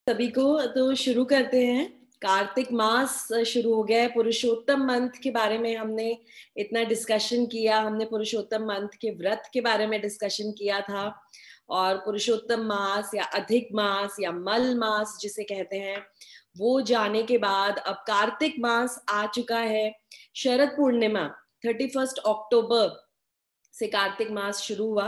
सभी को तो शुरू करते हैं। कार्तिक मास शुरू हो गया है। पुरुषोत्तम मंथ के बारे में हमने इतना डिस्कशन किया। हमने पुरुषोत्तम मंथ के व्रत के बारे में डिस्कशन किया था, और पुरुषोत्तम मास या अधिक मास या मल मास जिसे कहते हैं, वो जाने के बाद अब कार्तिक मास आ चुका है। शरद पूर्णिमा 31 अक्टूबर से कार्तिक मास शुरू हुआ।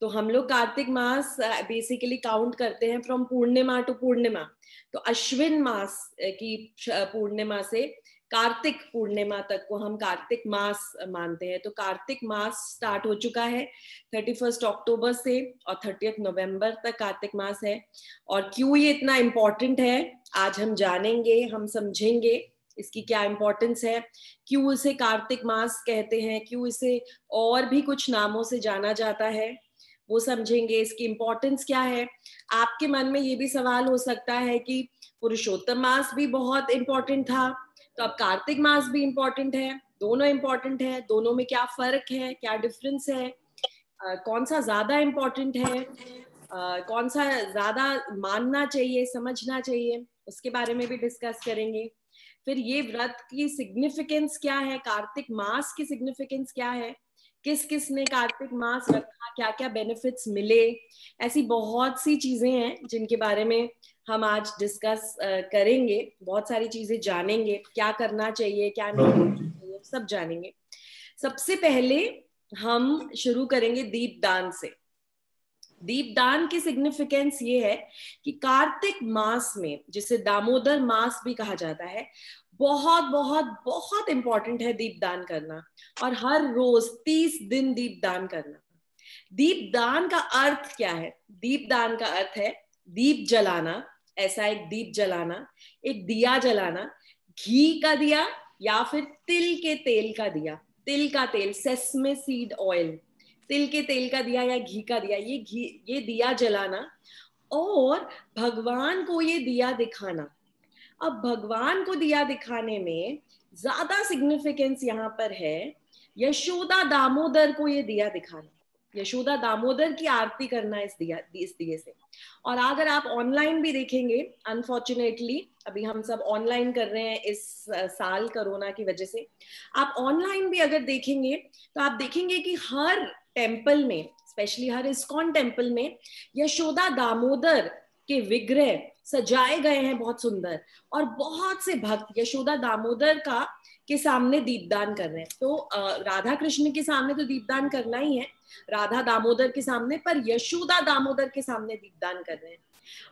तो हम लोग कार्तिक मास बेसिकली काउंट करते हैं फ्रॉम पूर्णिमा टू पूर्णिमा। तो अश्विन मास की पूर्णिमा से कार्तिक पूर्णिमा तक को हम कार्तिक मास मानते हैं। तो कार्तिक मास स्टार्ट हो चुका है 31 अक्टूबर से, और 30 नवंबर तक कार्तिक मास है। और क्यों ये इतना इम्पोर्टेंट है आज हम जानेंगे, हम समझेंगे इसकी क्या इंपॉर्टेंस है, क्यों इसे कार्तिक मास कहते हैं, क्यों इसे और भी कुछ नामों से जाना जाता है, वो समझेंगे। इसकी इंपॉर्टेंस क्या है। आपके मन में ये भी सवाल हो सकता है कि पुरुषोत्तम मास भी बहुत इंपॉर्टेंट था, तो अब कार्तिक मास भी इंपॉर्टेंट है। दोनों इंपॉर्टेंट है, दोनों में क्या फर्क है, क्या डिफरेंस है, कौन सा ज्यादा इंपॉर्टेंट है, कौन सा ज्यादा मानना चाहिए, समझना चाहिए, उसके बारे में भी डिस्कस करेंगे। फिर ये व्रत की सिग्निफिकेंस क्या है, कार्तिक मास की सिग्निफिकेंस क्या है, किस किस ने कार्तिक मास रखा, क्या क्या बेनिफिट्स मिले। ऐसी बहुत सी चीजें हैं जिनके बारे में हम आज डिस्कस करेंगे। बहुत सारी चीजें जानेंगे, क्या करना चाहिए, क्या नहीं करना चाहिए, सब जानेंगे। सबसे पहले हम शुरू करेंगे दीपदान से। दीपदान की सिग्निफिकेंस ये है कि कार्तिक मास में, जिसे दामोदर मास भी कहा जाता है, बहुत बहुत बहुत इंपॉर्टेंट है दीपदान करना, और हर रोज 30 दिन दीपदान करना। दीपदान का अर्थ क्या है? दीपदान का अर्थ है दीप जलाना, ऐसा एक दीप जलाना, एक दिया जलाना, घी का दिया या फिर तिल के तेल का दिया। तिल का तेल, सेसमे सीड ऑयल, तिल के तेल का दिया या घी का दिया, ये दिया जलाना, और भगवान को ये दिया दिखाना। अब भगवान को दिया दिखाने में ज्यादा सिग्निफिकेंस यहाँ पर है यशोदा दामोदर को ये दिया दिखाना, यशोदा दामोदर की आरती करना इस दिए से। और अगर आप ऑनलाइन भी देखेंगे, अनफॉर्चुनेटली अभी हम सब ऑनलाइन कर रहे हैं इस साल कोरोना की वजह से, आप ऑनलाइन भी अगर देखेंगे तो आप देखेंगे कि हर टेम्पल में, स्पेशली हर इस्कॉन टेम्पल में, यशोदा दामोदर के विग्रह सजाए गए हैं बहुत सुंदर, और बहुत से भक्त यशोदा दामोदर का के सामने दीपदान कर रहे हैं। तो राधा कृष्ण के सामने तो दीपदान करना ही है, राधा दामोदर के सामने, पर यशोदा दामोदर के सामने दीपदान कर रहे हैं।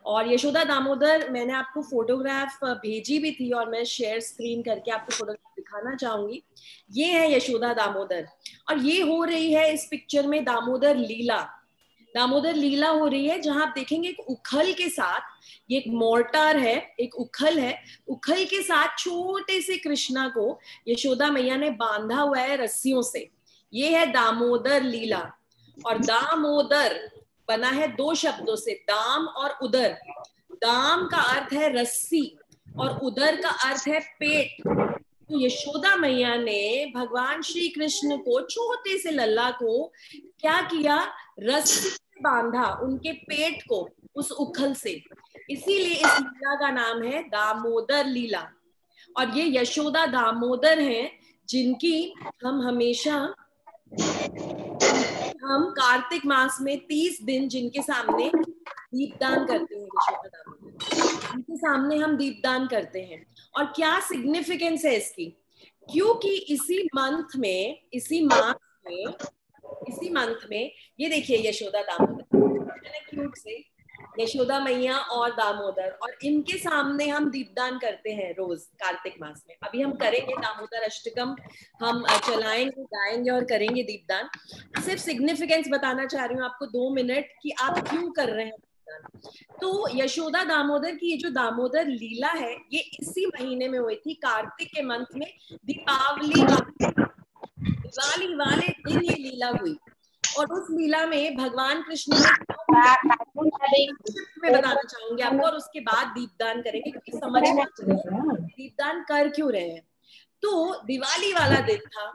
और यशोदा दामोदर, मैंने आपको फोटोग्राफ भेजी भी थी, और मैं शेयर स्क्रीन करके आपको फोटोग्राफ दिखाना चाहूंगी। ये है यशोदा दामोदर, और ये हो रही है इस पिक्चर में दामोदर लीला। दामोदर लीला हो रही है, जहां आप देखेंगे एक उखल के साथ, ये एक मोर्टार है, एक उखल है, उखल के साथ छोटे से कृष्णा को यशोदा मैया ने बांधा हुआ है रस्सियों से। ये है दामोदर लीला। और दामोदर बना है दो शब्दों से, दाम और उदर। दाम का अर्थ है रस्सी, और उदर का अर्थ है पेट। तो यशोदा मैया ने भगवान श्री कृष्ण को, छोटे से लल्ला को, क्या किया? रस्सी से बांधा उनके पेट को उस उखल से। इसीलिए इस लीला का नाम है दामोदर लीला। और ये यशोदा दामोदर हैं जिनकी हम हमेशा, हम कार्तिक मास में 30 दिन जिनके सामने दीपदान करते हैं, यशोदा दामोदर, उनके सामने हम दीपदान करते हैं। और क्या सिग्निफिकेंस है इसकी? क्योंकि इसी मंथ में, इसी मंथ में ये देखिए यशोदा दामोदर, क्यूट से यशोदा मैया और दामोदर, और इनके सामने हम दीपदान करते हैं रोज कार्तिक मास में। अभी हम करेंगे दामोदर अष्टकम, हम चलाएंगे, गाएंगे और करेंगे दीपदान। सिर्फ सिग्निफिकेंस बताना चाह रही हूँ आपको 2 मिनट कि आप क्यों कर रहे हैं दीपदान। तो यशोदा दामोदर की ये जो दामोदर लीला है, ये इसी महीने में हुई थी, कार्तिक के मंथ में, दिवाली वाले दिन ये लीला हुई। और उस लीला में भगवान कृष्ण ने में बताना चाहूंगी आपको, और उसके बाद दीपदान करेंगे, क्योंकि समझना चाहिए दीपदान कर क्यों रहे हैं। तो दिवाली वाला दिन था,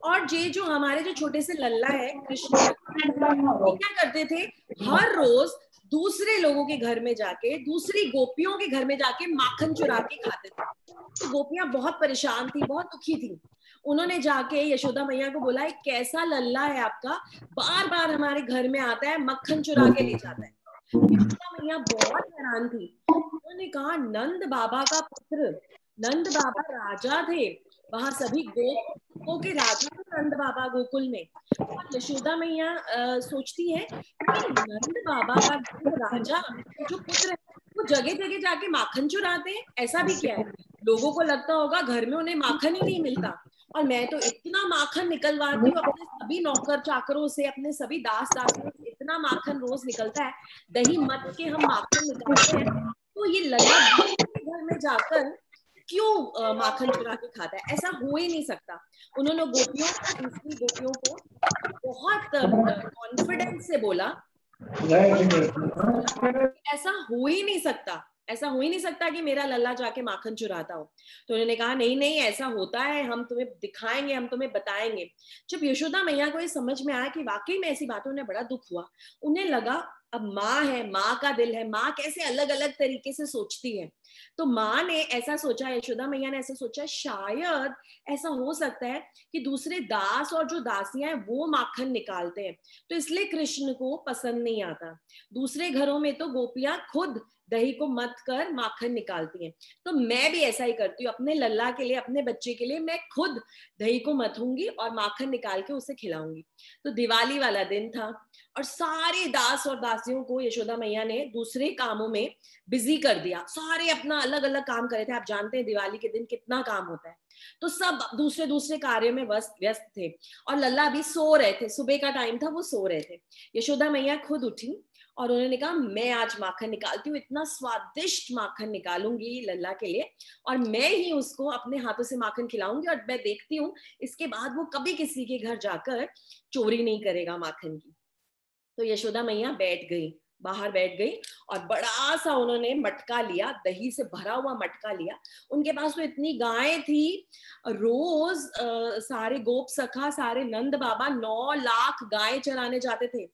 और ये जो हमारे जो छोटे से लल्ला है कृष्ण, क्या करते थे? हर रोज दूसरे लोगों के घर में जाके, दूसरी गोपियों के घर में जाके माखन चुरा के खाते थे। तो गोपियां बहुत परेशान थी, बहुत दुखी थी। उन्होंने जाके यशोदा मैया को बोला, कैसा लल्ला है आपका, बार बार हमारे घर में आता है, मक्खन चुरा के ले जाता है। यशोदा मैया बहुत हैरान थी। उन्होंने कहा, नंद बाबा का पुत्र, नंद बाबा राजा थे, वहां सभी गोपों के राजा थे नंद बाबा गोकुल में। और यशोदा मैया सोचती है कि नंद बाबा का राजा के जो पुत्र है वो जगह जगह जाके माखन चुराते हैं, ऐसा भी क्या है? लोगों को लगता होगा घर में उन्हें माखन ही नहीं मिलता, और मैं तो इतना माखन निकलवाती हूँ अपने सभी नौकर चाकरों से, अपने सभी दास दासियों से, इतना माखन रोज निकलता है, दही मत के हम माखन निकालते हैं। तो ये लल्ला दूसरे के घर में जाकर क्यों माखन चुरा के खाता है? ऐसा हो ही नहीं सकता। उन्होंने गोपियों को, दूसरी गोपियों को बहुत कॉन्फिडेंस से बोला, ऐसा हो ही नहीं सकता, ऐसा हो ही नहीं सकता कि मेरा लल्ला जाके माखन चुराता हो। तो उन्होंने कहा, नहीं नहीं, ऐसा होता है, हम तुम्हें दिखाएंगे, हम तुम्हें बताएंगे। जब यशोदा मैया को ये समझ में आया कि वाकई में ऐसी बातों में बड़ा दुख हुआ, उन्हें लगा अब माँ है, माँ का दिल है, माँ कैसे अलग अलग तरीके से सोचती है। तो माँ ने ऐसा सोचा, यशोदा मैया ने ऐसा सोचा, शायद ऐसा हो सकता है कि दूसरे दास और जो दासियां हैं वो माखन निकालते हैं, तो इसलिए कृष्ण को पसंद नहीं आता। दूसरे घरों में तो गोपियां खुद दही को मथ कर माखन निकालती हैं, तो मैं भी ऐसा ही करती हूँ अपने लल्ला के लिए, अपने बच्चे के लिए मैं खुद दही को मथूंगी और माखन निकाल के उसे खिलाऊंगी। तो दिवाली वाला दिन था और सारे दास और दासियों को यशोदा मैया ने दूसरे कामों में बिजी कर दिया। सारे अपना अलग अलग काम कर रहे थे। आप जानते हैं दिवाली के दिन कितना काम होता है, तो सब दूसरे दूसरे कार्य में व्यस्त थे। और लल्ला अभी सो रहे थे, सुबह का टाइम था, वो सो रहे थे। यशोदा मैया खुद उठी और उन्होंने कहा, मैं आज माखन निकालती हूँ, इतना स्वादिष्ट माखन निकालूंगी लल्ला के लिए, और मैं ही उसको अपने हाथों से माखन खिलाऊंगी, और मैं देखती हूँ इसके बाद वो कभी किसी के घर जाकर चोरी नहीं करेगा माखन की। तो यशोदा मैया बैठ गई, बाहर बैठ गई, और बड़ा सा उन्होंने मटका लिया, दही से भरा हुआ मटका लिया। उनके पास तो इतनी गायें थी, रोज सारे गोप सखा, सारे नंद बाबा 9 लाख गायें चराने जाते थे।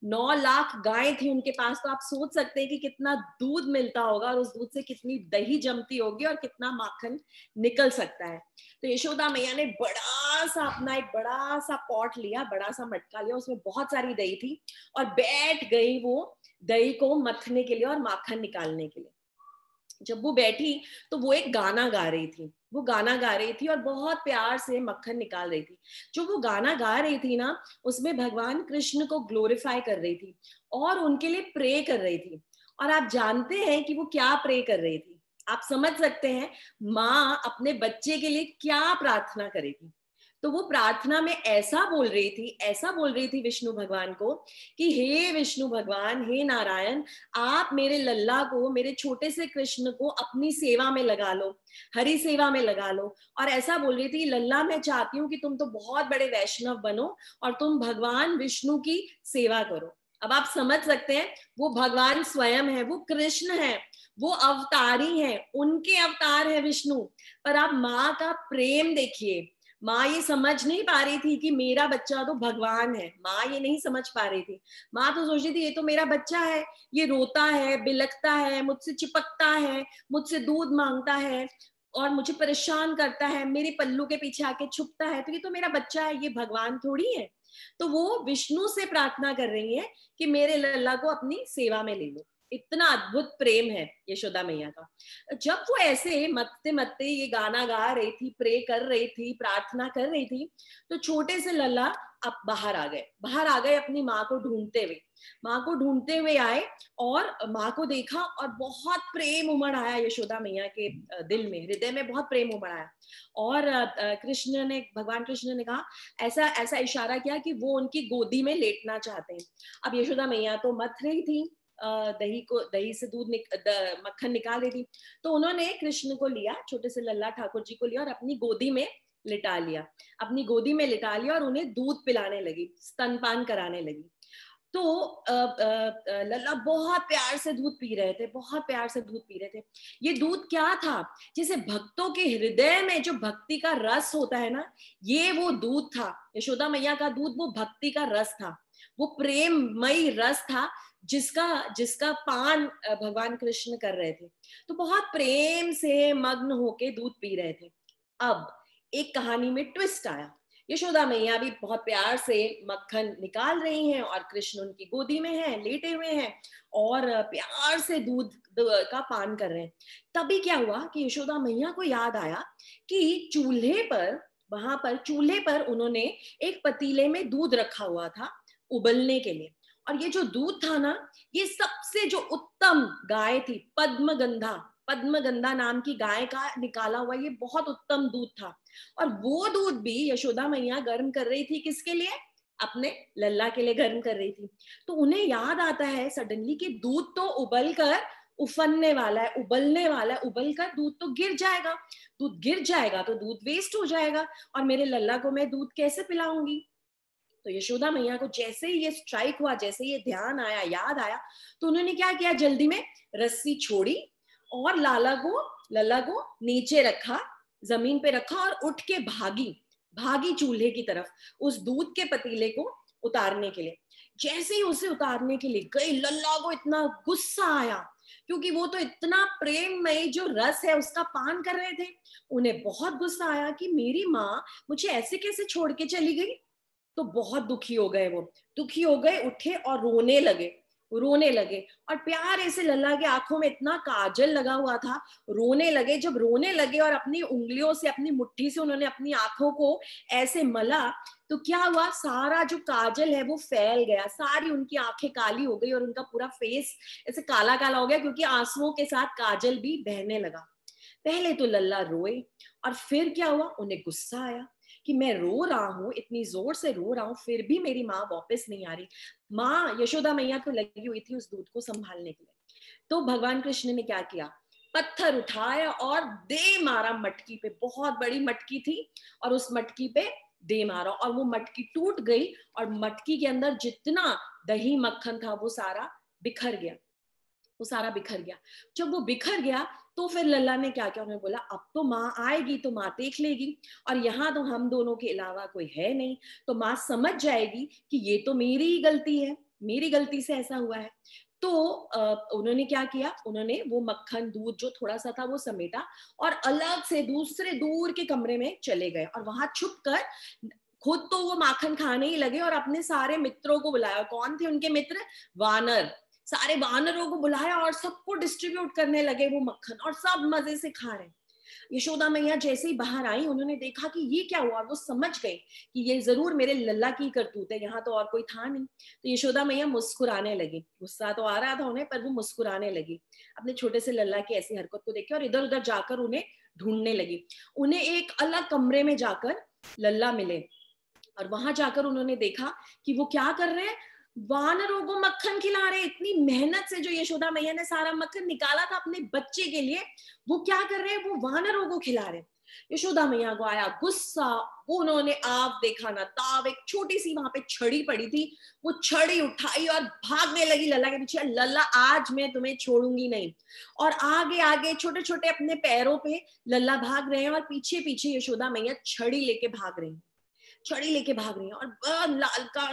9 लाख गायें थी उनके पास, तो आप सोच सकते हैं कि कितना दूध मिलता होगा, और उस दूध से कितनी दही जमती होगी और कितना माखन निकल सकता है। तो यशोदा मैया ने बड़ा सा अपना एक बड़ा सा पॉट लिया, बड़ा सा मटका लिया, उसमें बहुत सारी दही थी, और बैठ गई वो दही को मथने के लिए और माखन निकालने के लिए। जब वो बैठी तो वो एक गाना गा रही थी, वो गाना गा रही थी और बहुत प्यार से मक्खन निकाल रही थी। जो वो गाना गा रही थी ना, उसमें भगवान कृष्ण को ग्लोरीफाई कर रही थी और उनके लिए प्रे कर रही थी। और आप जानते हैं कि वो क्या प्रे कर रही थी? आप समझ सकते हैं माँ अपने बच्चे के लिए क्या प्रार्थना करेगी। तो वो प्रार्थना में ऐसा बोल रही थी, ऐसा बोल रही थी विष्णु भगवान को कि हे विष्णु भगवान, हे नारायण, आप मेरे लल्ला को, मेरे छोटे से कृष्ण को अपनी सेवा में लगा लो, हरि सेवा में लगा लो। और ऐसा बोल रही थी, लल्ला मैं चाहती हूँ कि तुम तो बहुत बड़े वैष्णव बनो और तुम भगवान विष्णु की सेवा करो। अब आप समझ सकते हैं, वो भगवान स्वयं है, वो कृष्ण है, वो अवतारी है, उनके अवतार है विष्णु। पर आप माँ का प्रेम देखिए। माँ ये समझ नहीं पा रही थी कि मेरा बच्चा तो भगवान है, माँ ये नहीं समझ पा रही थी। माँ तो सोच रही थी ये तो मेरा बच्चा है, ये रोता है, बिलखता है, मुझसे चिपकता है, मुझसे दूध मांगता है और मुझे परेशान करता है, मेरे पल्लू के पीछे आके छुपता है, तो ये तो मेरा बच्चा है, ये भगवान थोड़ी है। तो वो विष्णु से प्रार्थना कर रही है कि मेरे लल्ला को अपनी सेवा में ले लो। इतना अद्भुत प्रेम है यशोदा मैया का। जब वो ऐसे मत्ते मत्ते ये गाना गा रही थी, प्रे कर रही थी, प्रार्थना कर रही थी, तो छोटे से लल्ला अब बाहर आ गए अपनी माँ को ढूंढते हुए। माँ को ढूंढते हुए आए और माँ को देखा और बहुत प्रेम उमड़ आया यशोदा मैया के दिल में, हृदय में बहुत प्रेम उमड़ आया। और कृष्ण ने, भगवान कृष्ण ने कहा, ऐसा ऐसा इशारा किया कि वो उनकी गोदी में लेटना चाहते हैं। अब यशोदा मैया तो मथ रही थी, दही से मक्खन निकाल रही थी, तो उन्होंने कृष्ण को लिया, छोटे से लल्ला ठाकुर जी को लिया और अपनी गोदी में लिटा लिया, अपनी गोदी में लिटा लिया और उन्हें दूध पिलाने लगी, स्तनपान कराने लगी। तो लल्ला बहुत प्यार से दूध पी रहे थे, बहुत प्यार से दूध पी रहे थे। ये दूध क्या था? जैसे भक्तों के हृदय में जो भक्ति का रस होता है ना, ये वो दूध था। यशोदा मैया का दूध वो भक्ति का रस था, वो प्रेममयी रस था, जिसका जिसका पान भगवान कृष्ण कर रहे थे। तो बहुत प्रेम से मग्न होके दूध पी रहे थे। अब एक कहानी में ट्विस्ट आया। यशोदा मैया भी बहुत प्यार से मक्खन निकाल रही हैं और कृष्ण उनकी गोदी में है, लेटे हुए हैं और प्यार से दूध का पान कर रहे हैं। तभी क्या हुआ कि यशोदा मैया को याद आया कि वहां पर चूल्हे पर उन्होंने एक पतीले में दूध रखा हुआ था उबलने के लिए। और ये जो दूध था ना, ये सबसे जो उत्तम गाय थी, पद्मगंधा नाम की गाय का निकाला हुआ ये बहुत उत्तम दूध था। और वो दूध भी यशोदा मैया गर्म कर रही थी, किसके लिए? अपने लल्ला के लिए गर्म कर रही थी। तो उन्हें याद आता है सडनली कि दूध तो उबल कर उफनने वाला है, उबलने वाला है, उबल कर दूध तो गिर जाएगा, दूध गिर जाएगा तो दूध वेस्ट हो जाएगा और मेरे लल्ला को मैं दूध कैसे पिलाऊंगी। तो यशोदा मैया को जैसे ही ये स्ट्राइक हुआ, जैसे ये ध्यान आया, याद आया, तो उन्होंने क्या किया, जल्दी में रस्सी छोड़ी और लल्ला को नीचे रखा, जमीन पे रखा और उठ के भागी चूल्हे की तरफ उस दूध के पतीले को उतारने के लिए। जैसे ही उसे उतारने के लिए गई, लल्ला को इतना गुस्सा आया क्योंकि वो तो इतना प्रेममय जो रस है उसका पान कर रहे थे। उन्हें बहुत गुस्सा आया कि मेरी माँ मुझे ऐसे कैसे छोड़ के चली गई। तो बहुत दुखी हो गए, वो दुखी हो गए, उठे और रोने लगे और प्यारे से लल्ला के आंखों में इतना काजल लगा हुआ था, रोने लगे। जब रोने लगे और अपनी उंगलियों से, अपनी मुट्ठी से उन्होंने अपनी आंखों को ऐसे मला, तो क्या हुआ, सारा जो काजल है वो फैल गया, सारी उनकी आंखें काली हो गई और उनका पूरा फेस ऐसे काला काला हो गया क्योंकि आंसुओं के साथ काजल भी बहने लगा। पहले तो लल्ला रोए और फिर क्या हुआ, उन्हें गुस्सा आया कि मैं रो रहा हूँ, इतनी जोर से रो रहा हूँ, फिर भी मेरी माँ वापस नहीं आ रही। माँ यशोदा मैया तो लगी हुई थी उस दूध को संभालने के लिए। तो भगवान कृष्ण ने क्या किया, पत्थर उठाया और दे मारा मटकी पे, बहुत बड़ी मटकी थी और उस मटकी पे दे मारा और वो मटकी टूट गई और मटकी के अंदर जितना दही मक्खन था वो सारा बिखर गया। जब वो बिखर गया तो फिर लल्ला ने क्या किया, उन्होंने बोला अब तो माँ आएगी तो माँ देख लेगी और यहाँ तो हम दोनों के अलावा कोई है नहीं, तो माँ समझ जाएगी कि ये तो मेरी ही गलती है, मेरी गलती से ऐसा हुआ है। तो उन्होंने क्या किया, उन्होंने वो मक्खन दूध जो थोड़ा सा था वो समेटा और अलग से दूसरे दूर के कमरे में चले गए और वहां छुप कर खुद तो वो माखन खाने ही लगे और अपने सारे मित्रों को बुलाया। कौन थे उनके मित्र? वानर। सारे वानरों को बुलाया और सबको डिस्ट्रीब्यूट करने लगे वो मक्खन और सब मजे से खा रहे। यशोदा मैया जैसे ही बाहर आई, उन्होंने देखा कि ये क्या हुआ, वो समझ गए कि ये जरूर मेरे लल्ला की करतूत है, यहाँ तो और कोई था नहीं। तो यशोदा मैया मुस्कुराने लगी, गुस्सा तो आ रहा था उन्हें पर वो मुस्कुराने लगी अपने छोटे से लल्ला की ऐसी हरकत को देख के और इधर उधर जाकर उन्हें ढूंढने लगी। उन्हें एक अलग कमरे में जाकर लल्ला मिले और वहां जाकर उन्होंने देखा कि वो क्या कर रहे हैं, वानरों को मक्खन खिला रहे। इतनी मेहनत से जो यशोदा मैया ने सारा मक्खन निकाला था अपने बच्चे के लिए, वो क्या कर रहे हैं, वो वानरों को खिला रहे। यशोदा मैया को आया गुस्सा, उन्होंने आप देखा ना ताब एक छोटी सी वहां पे छड़ी पड़ी थी, वो छड़ी उठाई और भागने लगी लल्ला के पीछे। लल्ला आज मैं तुम्हें छोड़ूंगी नहीं। और आगे आगे छोटे छोटे अपने पैरों पे लल्ला भाग रहे हैं और पीछे पीछे यशोदा मैया छड़ी लेके भाग रही हैं, छड़ी लेके भाग रही हैं और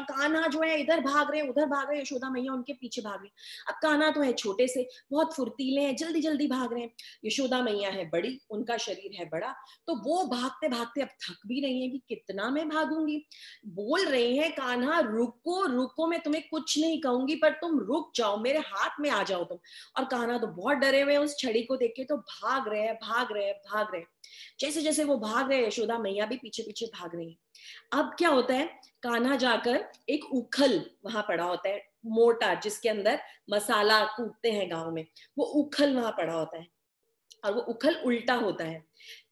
कान्हा जो है इधर भाग रहे हैं उधर भाग रहे हैं, यशोदा मैया उनके पीछे भाग रही हैं। अब कान्हा तो है छोटे से, बहुत फुर्तीले हैं, जल्दी जल्दी भाग रहे हैं। यशोदा मैया है बड़ी, उनका शरीर है बड़ा, तो वो भागते भागते अब थक भी रही है कि कितना मैं भागूंगी। बोल रही है कान्हा रुको रुको, मैं तुम्हें कुछ नहीं कहूंगी पर तुम रुक जाओ, मेरे हाथ में आ जाओ तुम। और कान्हा तो बहुत डरे हुए हैं उस छड़ी को देख के, तो भाग रहे हैं भाग रहे हैं भाग रहे हैं। जैसे जैसे वो भाग रहे हैं यशोदा मैया भी पीछे पीछे भाग रही है। अब क्या होता है, कान्हा जाकर एक उखल वहां पड़ा होता है मोटा, जिसके अंदर मसाला कूटते हैं गांव में, वो उखल वहां पड़ा होता है और वो उखल उल्टा होता है।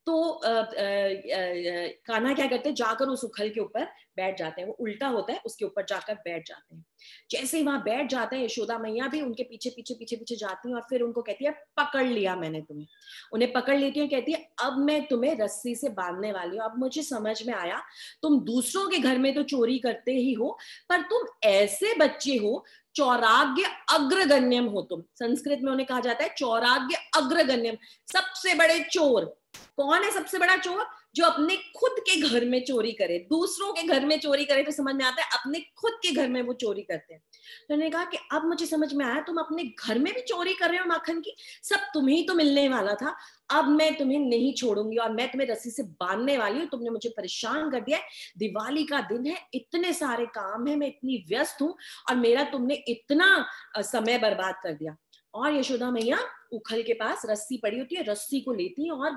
तो कान्हा क्या करते हैं, जाकर उस उखल के ऊपर बैठ जाते हैं, वो उल्टा होता है उसके ऊपर जाकर बैठ जाते हैं। जैसे ही वहां बैठ जाते हैं यशोदा मैया भी उनके पीछे पीछे पीछे पीछे जाती हैं और फिर उनको कहती है पकड़ लिया मैंने तुम्हें। उन्हें पकड़ लेती है, कहती है अब मैं तुम्हें रस्सी से बांधने वाली हूँ। अब मुझे समझ में आया, तुम दूसरों के घर में तो चोरी करते ही हो पर तुम ऐसे बच्चे हो, चौराग्य अग्रगण्यम हो तुम। संस्कृत में उन्हें कहा जाता है चौराग्य अग्रगण्यम, सबसे बड़े चोर। कौन है सबसे बड़ा चोर? जो अपने खुद के घर में चोरी करे, दूसरों के घर में चोरी करे तो समझ में आता है, अपने खुद के घर में वो चोरी करते हैं। तो उन्होंने कहा कि अब मुझे समझ में आया, तुम अपने घर में भी चोरी कर रहे हो माखन की, सब तुम्हें ही तो मिलने वाला था, अब मैं तुम्हें नहीं छोड़ूंगी और मैं तुम्हें रस्सी से बांधने वाली हूँ, तुमने मुझे परेशान कर दिया है, दिवाली का दिन है, इतने सारे काम है, मैं इतनी व्यस्त हूँ और मेरा तुमने इतना समय बर्बाद कर दिया। और यशोदा मैया उखल के पास रस्सी पड़ी होती है, रस्सी को लेती हैं और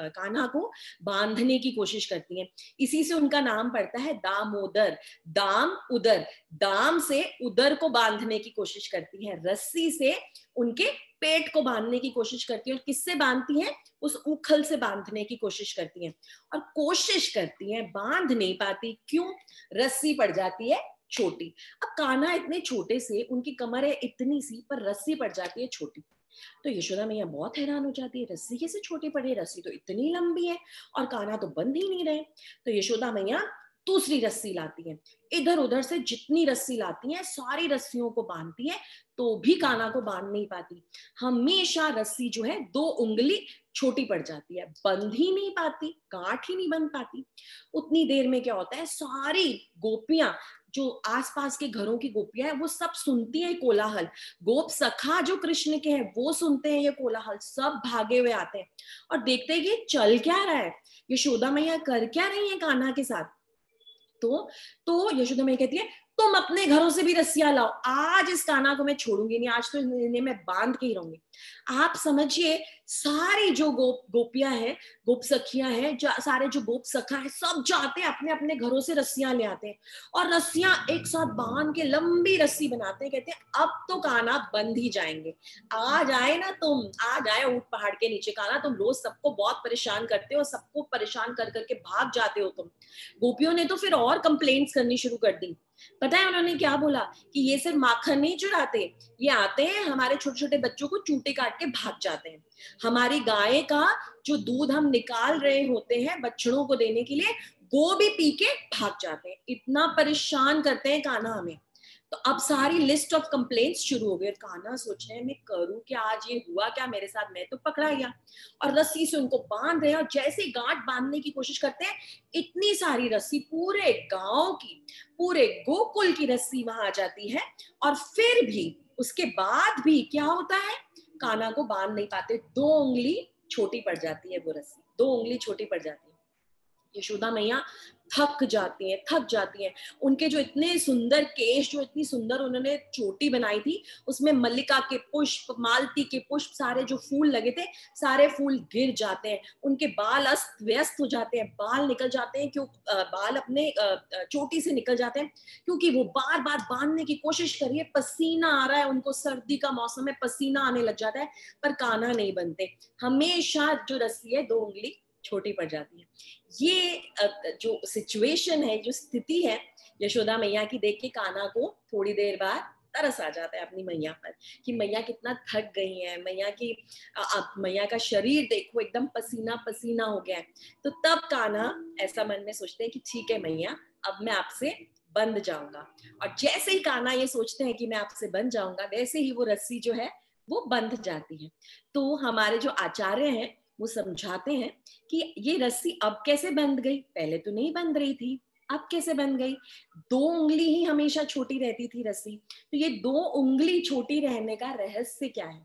कान्हा को बांधने की कोशिश करती हैं। इसी से उनका नाम पड़ता है दामोदर। दाम उदर, दाम से उदर को बांधने की कोशिश करती है, रस्सी से उनके पेट को बांधने की कोशिश करती है। और किससे बांधती हैं? उस उखल से बांधने की कोशिश करती हैं और कोशिश करती हैं, बांध नहीं पाती। क्यों? रस्सी पड़ जाती है छोटी। अब कान्हा इतने छोटे से, उनकी कमर है इतनी सी, पर रस्सी पड़ जाती है छोटी। तो यशोदा मैया बहुत हैरान हो जाती है, रस्सी कैसे छोटी पड़ी, रस्सी तो इतनी लंबी है और कान्हा तो बंध ही नहीं रहे। तो यशोदा मैया दूसरी रस्सी लाती है, इधर उधर से जितनी रस्सी लाती हैं सारी रस्सियों को बांधती है, तो भी कान्हा को बांध नहीं पाती। हमेशा रस्सी जो है 2 उंगली छोटी पड़ जाती है, बंध ही नहीं पाती, गांठ ही नहीं बंध पाती। उतनी देर में क्या होता है, सारी गोपियां जो आसपास के घरों की गोपियां हैं वो सब सुनती हैं कोलाहल। गोप सखा जो कृष्ण के हैं वो सुनते हैं ये कोलाहल, सब भागे हुए आते हैं और देखते हैं कि चल क्या रहा है, यशोदा मैया कर क्या रही है कान्हा के साथ। तो यशोदा मैया कहती है, तुम अपने घरों से भी रस्सियां लाओ, आज इस कान्हा को मैं छोड़ूंगी नहीं, आज तो इन्हें मैं बांध के ही रहूंगी। आप समझिए, सारी जो गोपियां हैं, गोप सखियां हैं, सारे जो गोप सखा है, सब जाते हैं अपने अपने घरों से रस्सियां ले आते हैं और रस्सियां एक साथ बांध के लंबी रस्सी बनाते हैं। कहते हैं अब तो कान्हा बंध ही जाएंगे, आज आए ना तुम, आज आए ऊंट पहाड़ के नीचे। कान्हा तुम रोज सबको बहुत परेशान करते हो, सबको परेशान कर करके भाग जाते हो तुम। गोपियों ने तो फिर और कंप्लेंट्स करनी शुरू कर दी। पता है उन्होंने क्या बोला कि ये सिर्फ माखन नहीं चुराते, ये आते हैं हमारे छोटे छोटे बच्चों को चूटे काट के भाग जाते हैं, हमारी गाय का जो दूध हम निकाल रहे होते हैं बच्चों को देने के लिए वो भी पी के भाग जाते हैं, इतना परेशान करते हैं कान्हा हमें। तो अब सारी लिस्ट ऑफ कंप्लेंट्स शुरू हो गई। कान्हा सोच रहे हैं मैं करूं क्या, आज ये हुआ क्या मेरे साथ, मैं तो पकड़ा गया। और रस्सी से उनको बांध रहे हैं और जैसे ही गांठ बांधने की कोशिश करते हैं, इतनी सारी रस्सी पूरे गांव की, पूरे गोकुल की रस्सी वहां आ जाती है। और फिर भी उसके बाद भी क्या होता है, कान्हा को बांध नहीं पाते, 2 उंगली छोटी पड़ जाती है वो रस्सी, 2 उंगली छोटी पड़ जाती है। यशोदा मैया थक जाती हैं, थक जाती हैं। उनके जो इतने सुंदर केश, जो इतनी सुंदर उन्होंने चोटी बनाई थी, उसमें मल्लिका के पुष्प, मालती के पुष्प, सारे जो फूल लगे थे, सारे फूल गिर जाते हैं। उनके बाल अस्त व्यस्त हो जाते हैं, बाल निकल जाते हैं, क्यों बाल अपने चोटी से निकल जाते हैं, क्योंकि वो बार बार बांधने की कोशिश कर रही है, पसीना आ रहा है उनको, सर्दी का मौसम है, पसीना आने लग जाता है, पर कान्हा नहीं बनते। हमेशा जो रस्सी है 2 उंगली छोटी पड़ जाती है। ये जो सिचुएशन है, जो स्थिति है यशोदा मैया की, देख के कान्हा को थोड़ी देर बाद तरस आ जाता है अपनी मैया पर, कि मैया कितना थक गई है, मैया की मैया का शरीर देखो एकदम पसीना पसीना हो गया है। तो तब कान्हा ऐसा मन में सोचते हैं कि ठीक है मैया, अब मैं आपसे बंध जाऊंगा। और जैसे ही कान्हा ये सोचते हैं कि मैं आपसे बंध जाऊंगा, वैसे ही वो रस्सी जो है वो बंध जाती है। तो हमारे जो आचार्य हैं वो समझाते हैं कि ये रस्सी अब कैसे बंध गई, पहले तो नहीं बंध रही थी, अब कैसे बंध गई। 2 उंगली ही हमेशा छोटी रहती थी रस्सी, तो ये 2 उंगली छोटी रहने का रहस्य क्या है?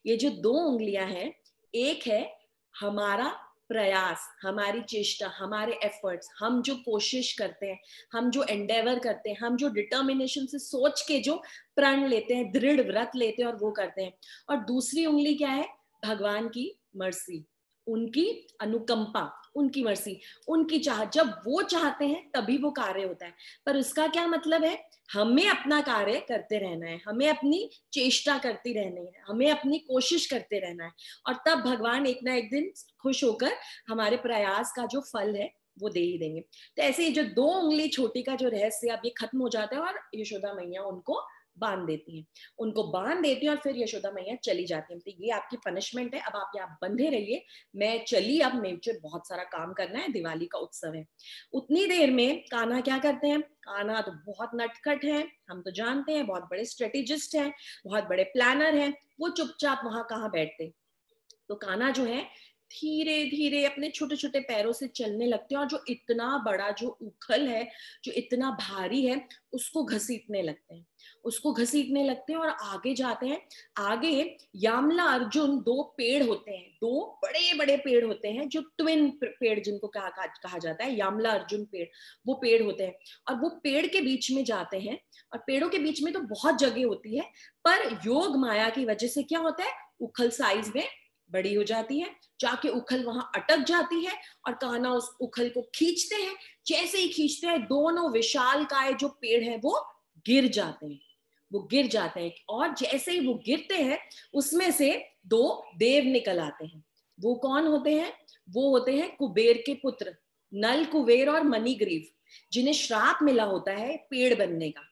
ये जो 2 उंगलियां हैं, एक है हमारा प्रयास, हमारी चेष्टा, हमारे एफर्ट्स, हम जो कोशिश करते हैं, हम जो एंडेवर करते हैं, हम जो डिटर्मिनेशन से सोच के जो प्रण लेते हैं, दृढ़ व्रत लेते हैं और वो करते हैं। और दूसरी उंगली क्या है? भगवान की मर्सी, उनकी अनुकंपा, उनकी मर्सी, उनकी चाह, जब वो चाहते हैं तभी वो कार्य होता है। पर उसका क्या मतलब है? हमें अपना कार्य करते रहना है, हमें अपनी चेष्टा करती रहनी है, हमें अपनी कोशिश करते रहना है, और तब भगवान एक ना एक दिन खुश होकर हमारे प्रयास का जो फल है वो दे ही देंगे। तो ऐसे ही जो 2 उंगली छोटी का जो रहस्य अब ये खत्म हो जाता है और यशोदा मैया उनको बांध देती हैं, उनको बांध देती हैं और फिर यशोदा मैया चली जाती हैं। तो ये आपकी पनिशमेंट है, अब आप यहाँ बंधे रहिए, मैं चली, अब मुझे बहुत सारा काम करना है, दिवाली का उत्सव है। उतनी देर में कान्हा क्या करते हैं? कान्हा तो बहुत नटखट है, हम तो जानते हैं, बहुत बड़े स्ट्रेटेजिस्ट हैं, बहुत बड़े प्लानर हैं, वो चुपचाप वहां कहाँ बैठते। तो कान्हा जो है धीरे धीरे अपने छोटे छोटे पैरों से चलने लगते हैं और जो इतना बड़ा जो उखल है, जो इतना भारी है, उसको घसीटने लगते हैं, उसको घसीटने लगते हैं और आगे जाते हैं। आगे यामला अर्जुन, दो पेड़ होते हैं, दो बड़े बड़े पेड़ होते हैं, जो ट्विन पेड़ जिनको कहा जाता है, यामला अर्जुन पेड़, वो पेड़ होते हैं। और वो पेड़ के बीच में जाते हैं, और पेड़ों के बीच में तो बहुत जगह होती है, पर योग माया की वजह से क्या होता है, उखल साइज में बड़ी हो जाती है, जाके उखल वहां अटक जाती है और कान्हा उस उखल को खींचते हैं। जैसे ही खींचते हैं, दोनों विशालकाय जो पेड़ हैं वो गिर जाते हैं, वो गिर जाते हैं। और जैसे ही वो गिरते हैं, उसमें से दो देव निकल आते हैं। वो कौन होते हैं? वो होते हैं कुबेर के पुत्र नल कुबेर और मणिग्रीव, जिन्हें श्राप मिला होता है पेड़ बनने का।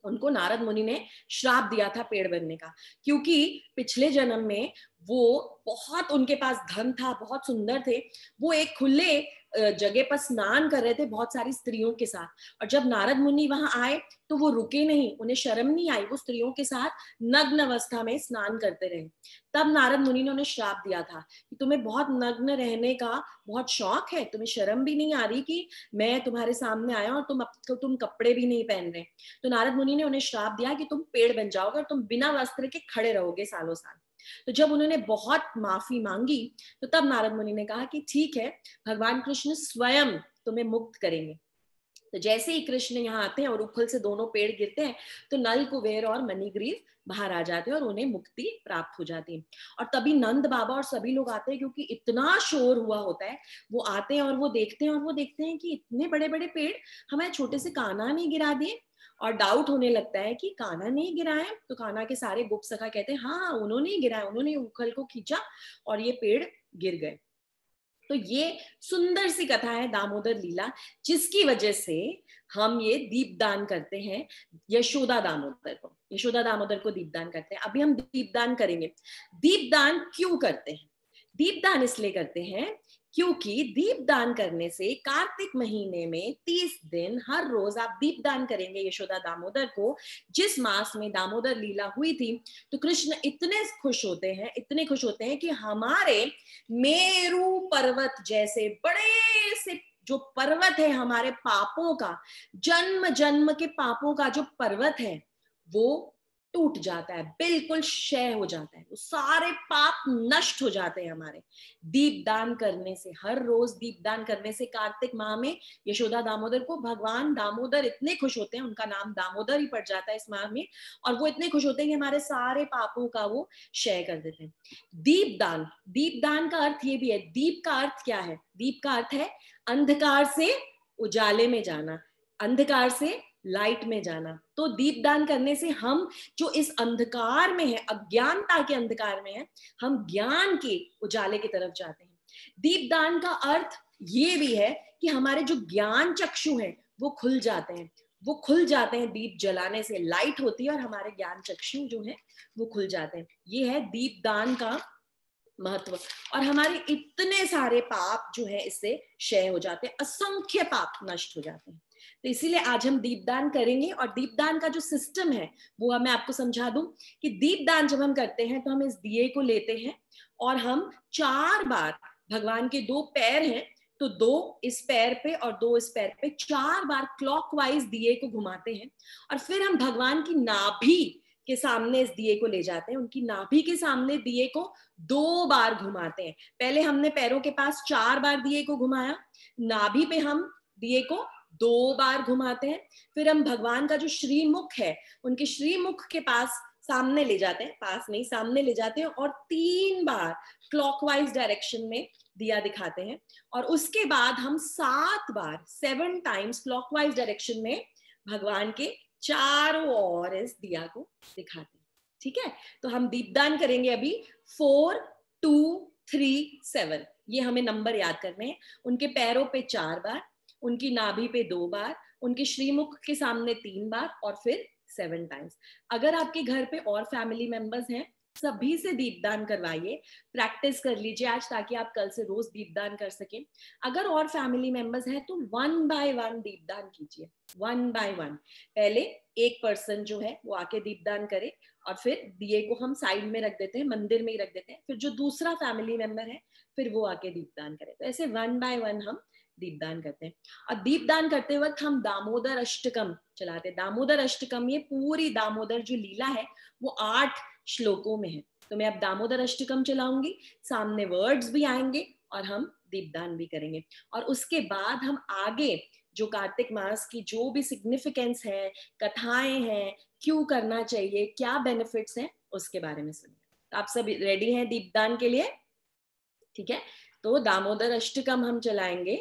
उनको नारद मुनि ने श्राप दिया था पेड़ बनने का, क्योंकि पिछले जन्म में वो बहुत, उनके पास धन था, बहुत सुंदर थे, वो एक खुले जगह पर स्नान कर रहे थे बहुत सारी स्त्रियों के साथ। और जब नारद मुनि वहां आए तो वो रुके नहीं, उन्हें शर्म नहीं आई, वो स्त्रियों के साथ नग्न अवस्था में स्नान करते रहे। तब नारद मुनि ने उन्हें श्राप दिया था कि तुम्हें बहुत नग्न रहने का बहुत शौक है, तुम्हें शर्म भी नहीं आ रही कि मैं तुम्हारे सामने आया और तुम कपड़े भी नहीं पहन रहे। तो नारद मुनि ने उन्हें श्राप दिया कि तुम पेड़ बन जाओगे और तुम बिना वस्त्र के खड़े रहोगे सालों साल। तो जब उन्होंने बहुत माफी मांगी, तो तब नारद मुनि ने कहा कि ठीक है, भगवान कृष्ण स्वयं तुम्हें मुक्त करेंगे। तो जैसे ही कृष्ण यहाँ आते हैं और उखल से दोनों पेड़ गिरते हैं, तो नल कुबेर और मणिग्रीव बाहर आ जाते हैं और उन्हें मुक्ति प्राप्त हो जाती है। और तभी नंद बाबा और सभी लोग आते हैं, क्योंकि इतना शोर हुआ होता है। वो आते हैं और वो देखते हैं, और वो देखते हैं कि इतने बड़े बड़े पेड़ हमारे छोटे से कान्हा ने गिरा दिए। और डाउट होने लगता है कि कान्हा ने ही गिराया। तो कान्हा के सारे गुप्त सखा कहते हैं हाँ, उन्होंने ही गिराया, उन्होंने उखल को खींचा और ये पेड़ गिर गए। तो ये सुंदर सी कथा है दामोदर लीला, जिसकी वजह से हम ये दीपदान करते हैं यशोदा दामोदर को, यशोदा दामोदर को दीपदान करते हैं। अभी हम दीपदान करेंगे। दीपदान क्यों करते हैं? दीपदान इसलिए करते हैं क्योंकि दीपदान करने से कार्तिक महीने में 30 दिन हर रोज आप दीपदान करेंगे यशोदा दामोदर को। जिस मास में दामोदर लीला हुई थी, तो कृष्ण इतने खुश होते हैं, इतने खुश होते हैं कि हमारे मेरू पर्वत जैसे बड़े से जो पर्वत है, हमारे पापों का, जन्म जन्म के पापों का जो पर्वत है, वो टूट जाता है, बिल्कुल क्षय हो जाता है, वो सारे पाप नष्ट हो जाते हैं हमारे दीपदान करने से। हर रोज दीपदान करने से कार्तिक माह में यशोदा दामोदर को भगवान दामोदर इतने खुश होते हैं, उनका नाम दामोदर ही पड़ जाता है इस माह में, और वो इतने खुश होते हैं कि हमारे सारे पापों का वो क्षय कर देते हैं। दीपदान, दीपदान का अर्थ ये भी है। दीप का अर्थ क्या है? दीप का अर्थ है अंधकार से उजाले में जाना, अंधकार से लाइट में जाना। तो दीपदान करने से हम जो इस अंधकार में है, अज्ञानता के अंधकार में है, हम ज्ञान के उजाले की तरफ जाते हैं। दीपदान का अर्थ ये भी है कि हमारे जो ज्ञान चक्षु हैं वो खुल जाते हैं, वो खुल जाते हैं दीप जलाने से, लाइट होती है और हमारे ज्ञान चक्षु जो है वो खुल जाते हैं। ये है दीपदान का महत्व। और हमारे इतने सारे पाप जो है इससे क्षय हो जाते हैं, असंख्य पाप नष्ट हो जाते हैं। तो इसीलिए आज हम दीपदान करेंगे। और दीपदान का जो सिस्टम है वो मैं आपको समझा दूं कि दीपदान जब हम करते हैं तो हम इस दिए को लेते हैं और हम 4 बार, भगवान के 2 पैर हैं तो 2 इस पैर पे और 2 इस पैर पे 4 बार क्लॉकवाइज दिए को घुमाते हैं। और फिर हम भगवान की नाभि के सामने इस दिए को ले जाते हैं, उनकी नाभि के सामने दिए को 2 बार घुमाते हैं। पहले हमने पैरों के पास 4 बार दिए को घुमाया, नाभि पे हम दिए को 2 बार घुमाते हैं। फिर हम भगवान का जो श्रीमुख है, उनके श्रीमुख के पास सामने ले जाते हैं, पास नहीं सामने ले जाते हैं, और 3 बार क्लॉकवाइज डायरेक्शन में दिया दिखाते हैं। और उसके बाद हम 7 बार 7 टाइम्स क्लॉकवाइज डायरेक्शन में भगवान के चारों ओर इस दिया को दिखाते हैं। ठीक है, तो हम दीपदान करेंगे अभी 4 2 3 7, ये हमें नंबर याद करने हैं। उनके पैरों पे 4 बार, उनकी नाभि पे 2 बार, उनके श्रीमुख के सामने 3 बार, और फिर 7 टाइम्स। अगर आपके घर पे और फैमिली मेंबर्स हैं सभी से दीपदान करवाइए, प्रैक्टिस कर लीजिए आज, ताकि आप कल से रोज दीपदान कर सकें। अगर और फैमिली मेंबर्स हैं तो 1 बाय 1 दीपदान कीजिए, 1 बाय 1। पहले एक पर्सन जो है वो आके दीपदान करे, और फिर दिए को हम साइड में रख देते हैं, मंदिर में ही रख देते हैं, फिर जो दूसरा फैमिली मेंबर है फिर वो आके दीपदान करे। तो ऐसे 1 बाय 1 हम दीपदान करते हैं। और दीपदान करते वक्त हम दामोदर अष्टकम चलाते हैं। दामोदर अष्टकम, ये पूरी दामोदर जो लीला है वो 8 श्लोकों में है। तो मैं अब दामोदर अष्टकम चलाऊंगी, सामने वर्ड्स भी आएंगे और हम दीपदान भी करेंगे। और उसके बाद हम आगे जो कार्तिक मास की जो भी सिग्निफिकेंस है, कथाएं हैं, क्यों करना चाहिए, क्या बेनिफिट्स हैं, उसके बारे में सुनिए। तो आप सब रेडी हैं दीपदान के लिए? ठीक है, तो दामोदर अष्टकम हम चलाएंगे।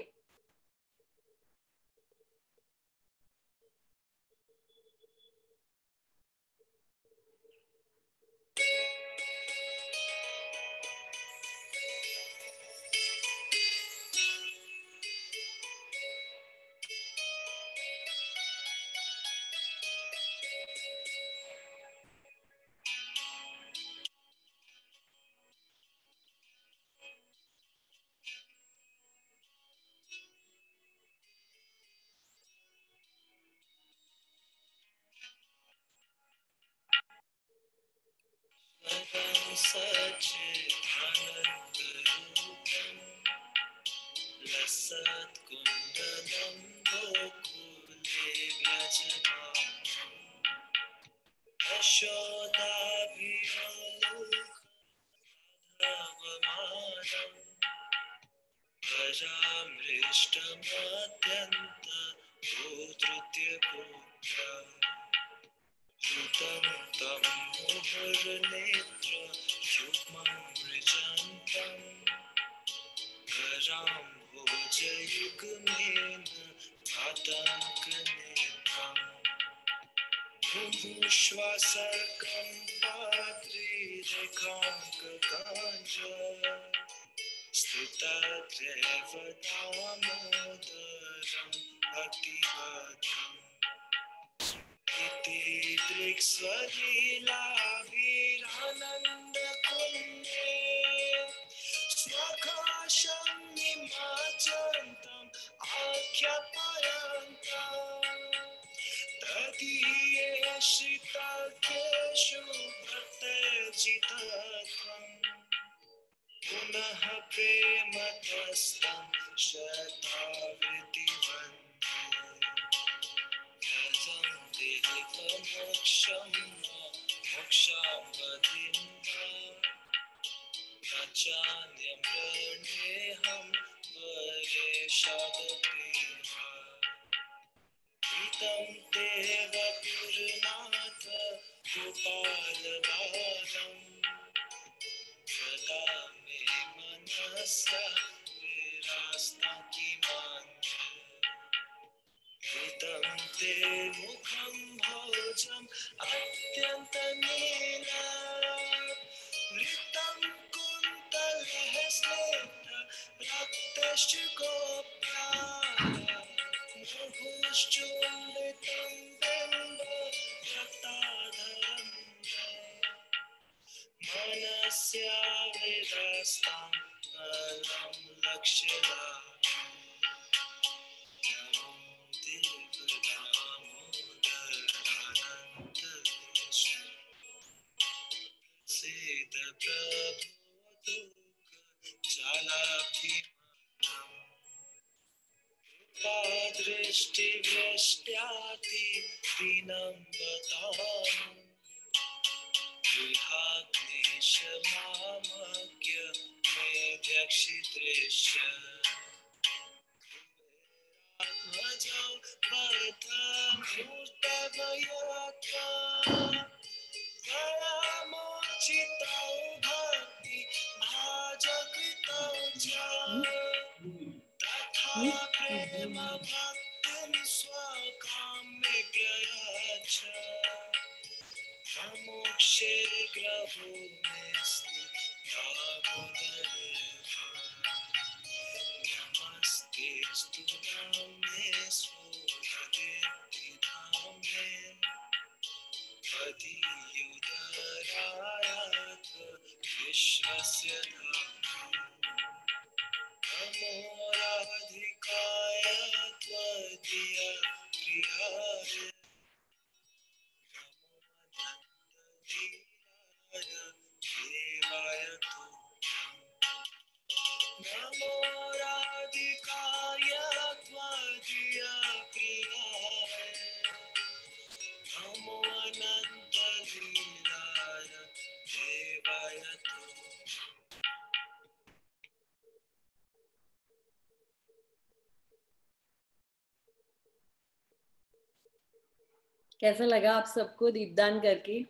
कैसा लगा आप सबको दीपदान करके?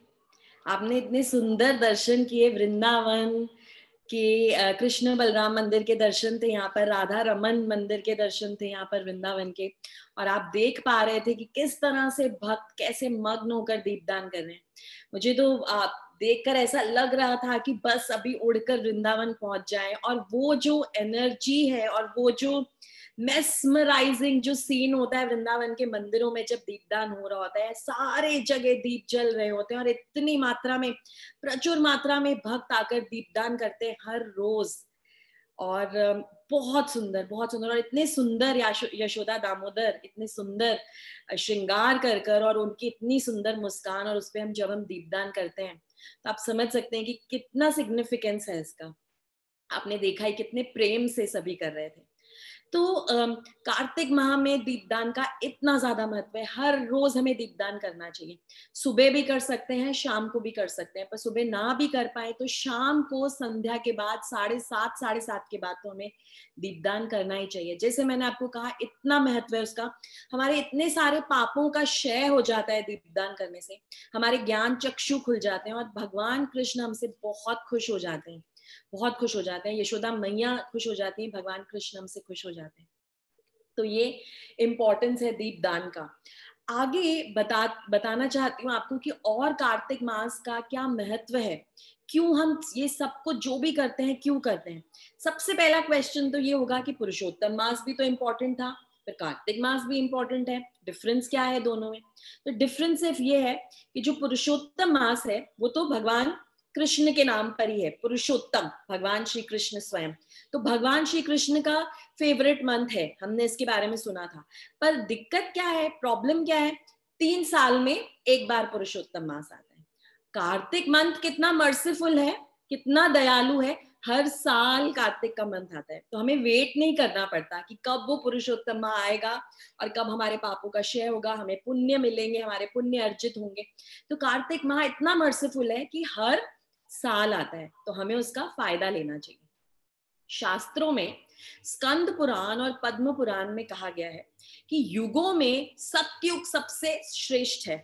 आपने इतने सुंदर दर्शन किए वृंदावन के, कृष्ण बलराम मंदिर के दर्शन थे यहाँ पर, राधा रमन मंदिर के दर्शन थे यहाँ पर वृंदावन के, और आप देख पा रहे थे कि किस तरह से भक्त कैसे मग्न होकर दीपदान कर रहे हैं। मुझे तो आप देखकर ऐसा लग रहा था कि बस अभी उड़कर वृंदावन पहुंच जाए, और वो जो एनर्जी है और वो जो मेस्मराइजिंग जो सीन होता है वृंदावन के मंदिरों में जब दीपदान हो रहा होता है, सारे जगह दीप जल रहे होते हैं और इतनी मात्रा में, प्रचुर मात्रा में भक्त आकर दीपदान करते हैं हर रोज। और बहुत सुंदर, बहुत सुंदर, और इतने सुंदर यशोदा दामोदर इतने सुंदर श्रृंगार कर कर, और उनकी इतनी सुंदर मुस्कान, और उसपे जब हम दीपदान करते हैं तो आप समझ सकते हैं कि कितना सिग्निफिकेंस है इसका। आपने देखा है कितने प्रेम से सभी कर रहे थे। तो कार्तिक माह में दीपदान का इतना ज्यादा महत्व है। हर रोज हमें दीपदान करना चाहिए। सुबह भी कर सकते हैं, शाम को भी कर सकते हैं, पर सुबह ना भी कर पाए तो शाम को संध्या के बाद 7:30 7:30 के बाद तो हमें दीपदान करना ही चाहिए। जैसे मैंने आपको कहा, इतना महत्व है उसका। हमारे इतने सारे पापों का क्षय हो जाता है दीपदान करने से, हमारे ज्ञान चक्षु खुल जाते हैं, और भगवान कृष्ण हमसे बहुत खुश हो जाते हैं, बहुत खुश हो जाते हैं। यशोदा मैया खुश हो जाती हैं, भगवान कृष्ण हमसे खुश हो जाते हैं। तो ये इम्पोर्टेंस है दीपदान का। आगे बताना चाहती हूँ आपको कि और कार्तिक मास का क्या महत्व है, क्यों हम ये सब कुछ जो भी करते हैं क्यों करते हैं। सबसे पहला क्वेश्चन तो ये होगा कि पुरुषोत्तम मास भी तो इम्पोर्टेंट था, फिर कार्तिक मास भी इम्पोर्टेंट है, डिफरेंस क्या है दोनों में? तो डिफरेंस सिर्फ ये है कि जो पुरुषोत्तम मास है वो तो भगवान कृष्ण के नाम पर ही है। पुरुषोत्तम भगवान श्री कृष्ण स्वयं, तो भगवान श्री कृष्ण का फेवरेट मंथ है, हमने इसके बारे में सुना था। पर दिक्कत क्या है, प्रॉब्लम क्या है? 3 साल में एक बार पुरुषोत्तम मास आता है। कार्तिक मंथ कितना मर्सीफुल है, कितना दयालु है, हर साल कार्तिक का मंथ आता है। तो हमें वेट नहीं करना पड़ता कि कब वो पुरुषोत्तम माह आएगा और कब हमारे पापों का क्षय होगा, हमें पुण्य मिलेंगे, हमारे पुण्य अर्जित होंगे। तो कार्तिक माह इतना मर्सीफुल है कि हर साल आता है, तो हमें उसका फायदा लेना चाहिए। शास्त्रों में स्कंद पुराण और पद्म पुराण में कहा गया है कि युगों में सतयुग सबसे श्रेष्ठ है,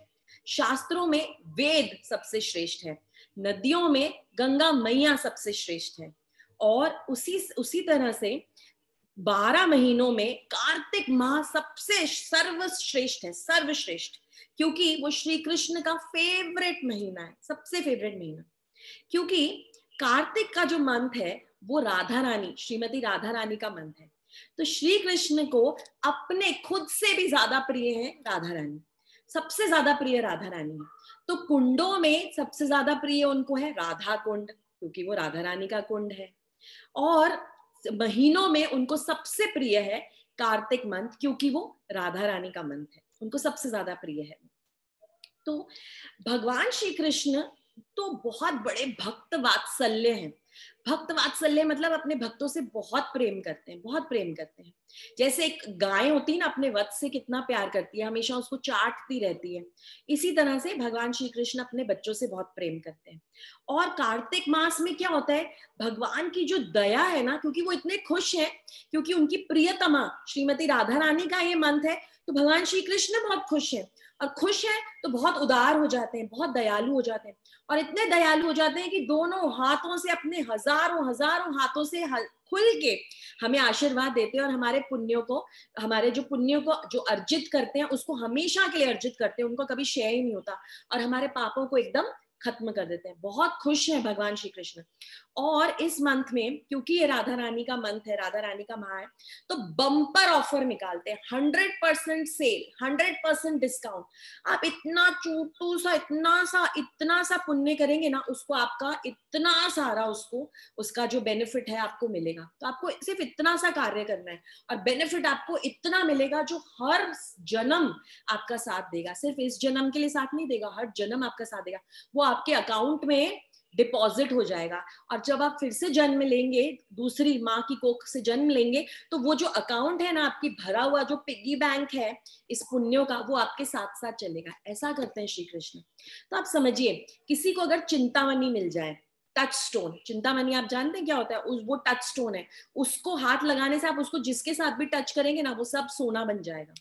शास्त्रों में वेद सबसे श्रेष्ठ है, नदियों में गंगा मैया सबसे श्रेष्ठ है, और उसी तरह से 12 महीनों में कार्तिक माह सबसे सर्वश्रेष्ठ है, सर्वश्रेष्ठ, क्योंकि वो श्री कृष्ण का फेवरेट महीना है, सबसे फेवरेट महीना। क्योंकि कार्तिक का जो मंथ है वो राधा रानी, श्रीमती राधा रानी का मंथ है। तो श्री कृष्ण को अपने खुद से भी ज्यादा प्रिय है राधा रानी, सबसे ज्यादा प्रिय राधा रानी है। तो कुंडों में सबसे ज्यादा प्रिय उनको है राधा कुंड, क्योंकि वो राधा रानी का कुंड है। और महीनों में उनको सबसे प्रिय है कार्तिक मंथ, क्योंकि वो राधा रानी का मंथ है, उनको सबसे ज्यादा प्रिय है। तो भगवान श्री कृष्ण तो बहुत बड़े भक्त वात्सल्य हैं। भक्त वात्सल्य मतलब अपने भक्तों से बहुत प्रेम करते हैं, बहुत प्रेम करते हैं। जैसे एक गाय होती है ना, अपने वत्स से कितना प्यार करती है, हमेशा उसको चाटती रहती है, इसी तरह से भगवान श्री कृष्ण अपने बच्चों से बहुत प्रेम करते हैं। और कार्तिक मास में क्या होता है, भगवान की जो दया है ना, क्योंकि वो इतने खुश हैं, क्योंकि उनकी प्रियतमा श्रीमती राधा रानी का ये मंथ है, तो भगवान श्री कृष्ण बहुत खुश हैं, और खुश है तो बहुत उदार हो जाते हैं, बहुत दयालु हो जाते हैं, और इतने दयालु हो जाते हैं कि दोनों हाथों से, अपने हजारों हजारों हाथों से खुल के हमें आशीर्वाद देते हैं, और हमारे पुण्यों को, हमारे जो पुण्यों को जो अर्जित करते हैं उसको हमेशा के लिए अर्जित करते हैं, उनको कभी क्षय ही नहीं होता, और हमारे पापों को एकदम खत्म कर देते हैं। बहुत खुश हैं भगवान श्री कृष्ण। और इस मंथ में, क्योंकि ये राधा रानी का मंथ है, राधा रानी का माह है, तो बम्पर ऑफर निकालते हैं। 100% सेल, 100% डिस्काउंट। आप इतना छोटू सा, इतना सा पुण्य करेंगे ना, उसको आपका इतना सारा, उसका जो बेनिफिट है आपको मिलेगा। तो आपको सिर्फ इतना सा कार्य करना है और बेनिफिट आपको इतना मिलेगा जो हर जन्म आपका साथ देगा। सिर्फ इस जन्म के लिए साथ नहीं देगा, हर जन्म आपका साथ देगा। वो आपके अकाउंट में डिपॉजिट हो जाएगा। और जब आप फिर से जन्म लेंगे, दूसरी माँ की कोख से जन्म लेंगे, तो वो जो अकाउंट है ना आपकी भरा हुआ, जो पिग्गी बैंक है इस पुण्यों का, वो आपके साथ साथ चलेगा। ऐसा करते हैं श्री कृष्ण। तो आप समझिए, किसी को अगर चिंतामणि मिल जाए, टच स्टोन, चिंतामणि आप जानते हैं क्या होता है? वो टच स्टोन है। उसको हाथ लगाने से आप उसको जिसके साथ भी टच करेंगे ना, वो सब सोना बन जाएगा।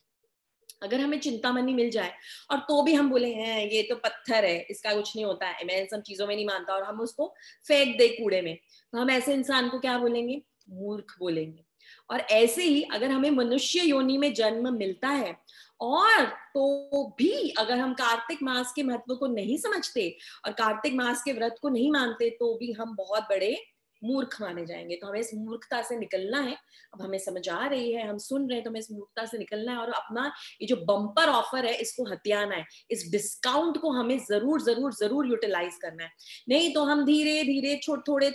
अगर हमें चिंतामणि मिल जाए और तो भी हम बोले हैं ये तो पत्थर है, इसका कुछ नहीं होता है, मैं इन सब चीजों में नहीं मानता, और हम उसको फेंक दे कूड़े में, तो हम ऐसे इंसान को क्या बोलेंगे? मूर्ख बोलेंगे। और ऐसे ही अगर हमें मनुष्य योनि में जन्म मिलता है और तो भी अगर हम कार्तिक मास के महत्व को नहीं समझते और कार्तिक मास के व्रत को नहीं मानते, तो भी हम बहुत बड़े मूर्ख माने जाएंगे। तो हमें इस मूर्खता से निकलना है। अब हमें समझ आ रही है, हम सुन रहे हैं, तो हमें इस मूर्खता से निकलना है और अपना ये जो बम्पर ऑफर है इसको हथियाना है। इस डिस्काउंट को हमें जरूर जरूर जरूर यूटिलाइज करना है। नहीं तो हम धीरे धीरे छोटे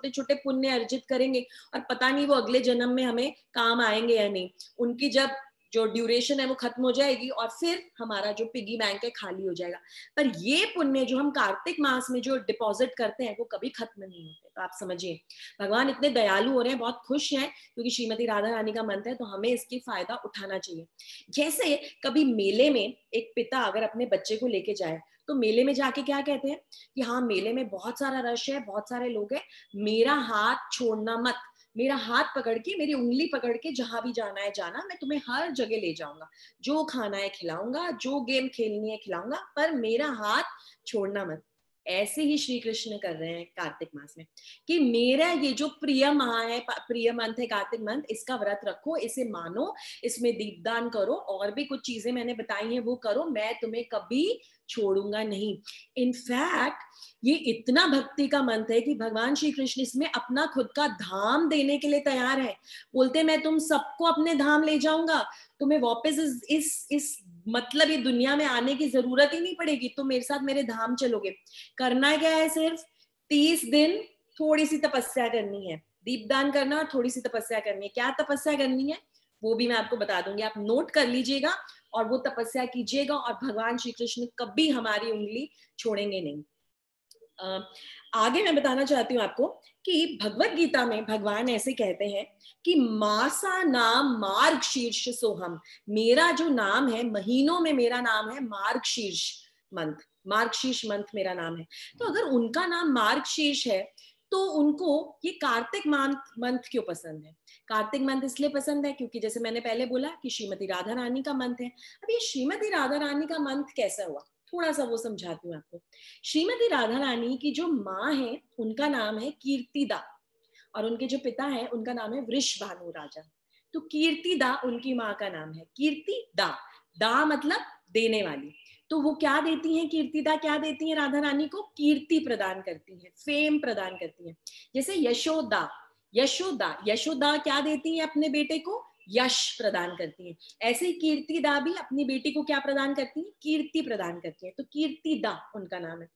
छोटे पुण्य अर्जित करेंगे और पता नहीं वो अगले जन्म में हमें काम आएंगे या नहीं। उनकी जब जो ड्यूरेशन है वो खत्म हो जाएगी और फिर हमारा जो पिगी बैंक है खाली हो जाएगा। पर ये पुण्य जो हम कार्तिक मास में जो डिपॉजिट करते हैं वो कभी खत्म नहीं होते। तो आप समझिए, भगवान इतने दयालु हो रहे हैं, बहुत खुश हैं, क्योंकि श्रीमती राधा रानी का मंथ है, तो हमें इसकी फायदा उठाना चाहिए। जैसे कभी मेले में एक पिता अगर अपने बच्चे को लेके जाए, तो मेले में जाके क्या कहते हैं कि हाँ मेले में बहुत सारा रश है, बहुत सारे लोग हैं, मेरा हाथ छोड़ना मत, मेरा हाथ पकड़ के, मेरी उंगली पकड़ के जहां भी जाना है जाना, मैं तुम्हें हर जगह ले जाऊंगा, जो खाना है खिलाऊंगा, जो गेम खेलनी है खिलाऊंगा, पर मेरा हाथ छोड़ना मत। ऐसे ही श्री कृष्ण कर रहे हैं कार्तिक मास में कि मेरा ये जो प्रिय माह है, प्रिय मंथ है कार्तिक मंथ, इसका व्रत रखो, इसे मानो, इसमें दीपदान करो, और भी कुछ चीजें मैंने बताई हैं वो करो, मैं तुम्हें कभी छोड़ूंगा नहीं। इनफैक्ट ये इतना भक्ति का मंत्र है कि भगवान श्री कृष्ण इसमें अपना खुद का धाम देने के लिए तैयार है। बोलते मैं तुम सबको अपने धाम ले जाऊंगा, तुम्हें वापस इस मतलब ये दुनिया में आने की जरूरत ही नहीं पड़ेगी, तुम मेरे साथ मेरे धाम चलोगे। करना क्या है? सिर्फ 30 दिन थोड़ी सी तपस्या करनी है, दीपदान करना और थोड़ी सी तपस्या करनी है। क्या तपस्या करनी है वो भी मैं आपको बता दूंगी, आप नोट कर लीजिएगा और वो तपस्या कीजिएगा, और भगवान श्री कृष्ण कभी हमारी उंगली छोड़ेंगे नहीं। आगे मैं बताना चाहती हूँ आपको कि भगवत गीता में भगवान ऐसे कहते हैं कि मासा नाम मार्ग शीर्ष सोहम, मेरा जो नाम है, महीनों में मेरा नाम है मार्गशीर्ष मंथ, मार्गशीर्ष मंथ मेरा नाम है। तो अगर उनका नाम मार्गशीर्ष है, तो उनको ये कार्तिक मंथ क्यों पसंद है? कार्तिक मंथ इसलिए पसंद है क्योंकि जैसे मैंने पहले बोला कि श्रीमती राधा रानी का मंथ है। अब ये श्रीमती राधा रानी का मंथ कैसा हुआ, थोड़ा सा वो समझाती हूँ आपको। श्रीमती राधा रानी की जो माँ है उनका नाम है कीर्तिदा, और उनके जो पिता है उनका नाम है वृषभानु राजा। तो कीर्तिदा उनकी माँ का नाम है, कीर्तिदा, दा मतलब देने वाली। तो वो क्या देती हैं? कीर्तिदा क्या देती हैं राधा रानी को? कीर्ति प्रदान करती हैं, फेम प्रदान करती हैं। जैसे यशोदा, यशोदा क्या देती हैं अपने बेटे को? यश प्रदान करती हैं। ऐसे ही कीर्तिदा भी अपनी बेटी को क्या प्रदान करती है? कीर्ति प्रदान करती है। तो कीर्तिदा उनका नाम है।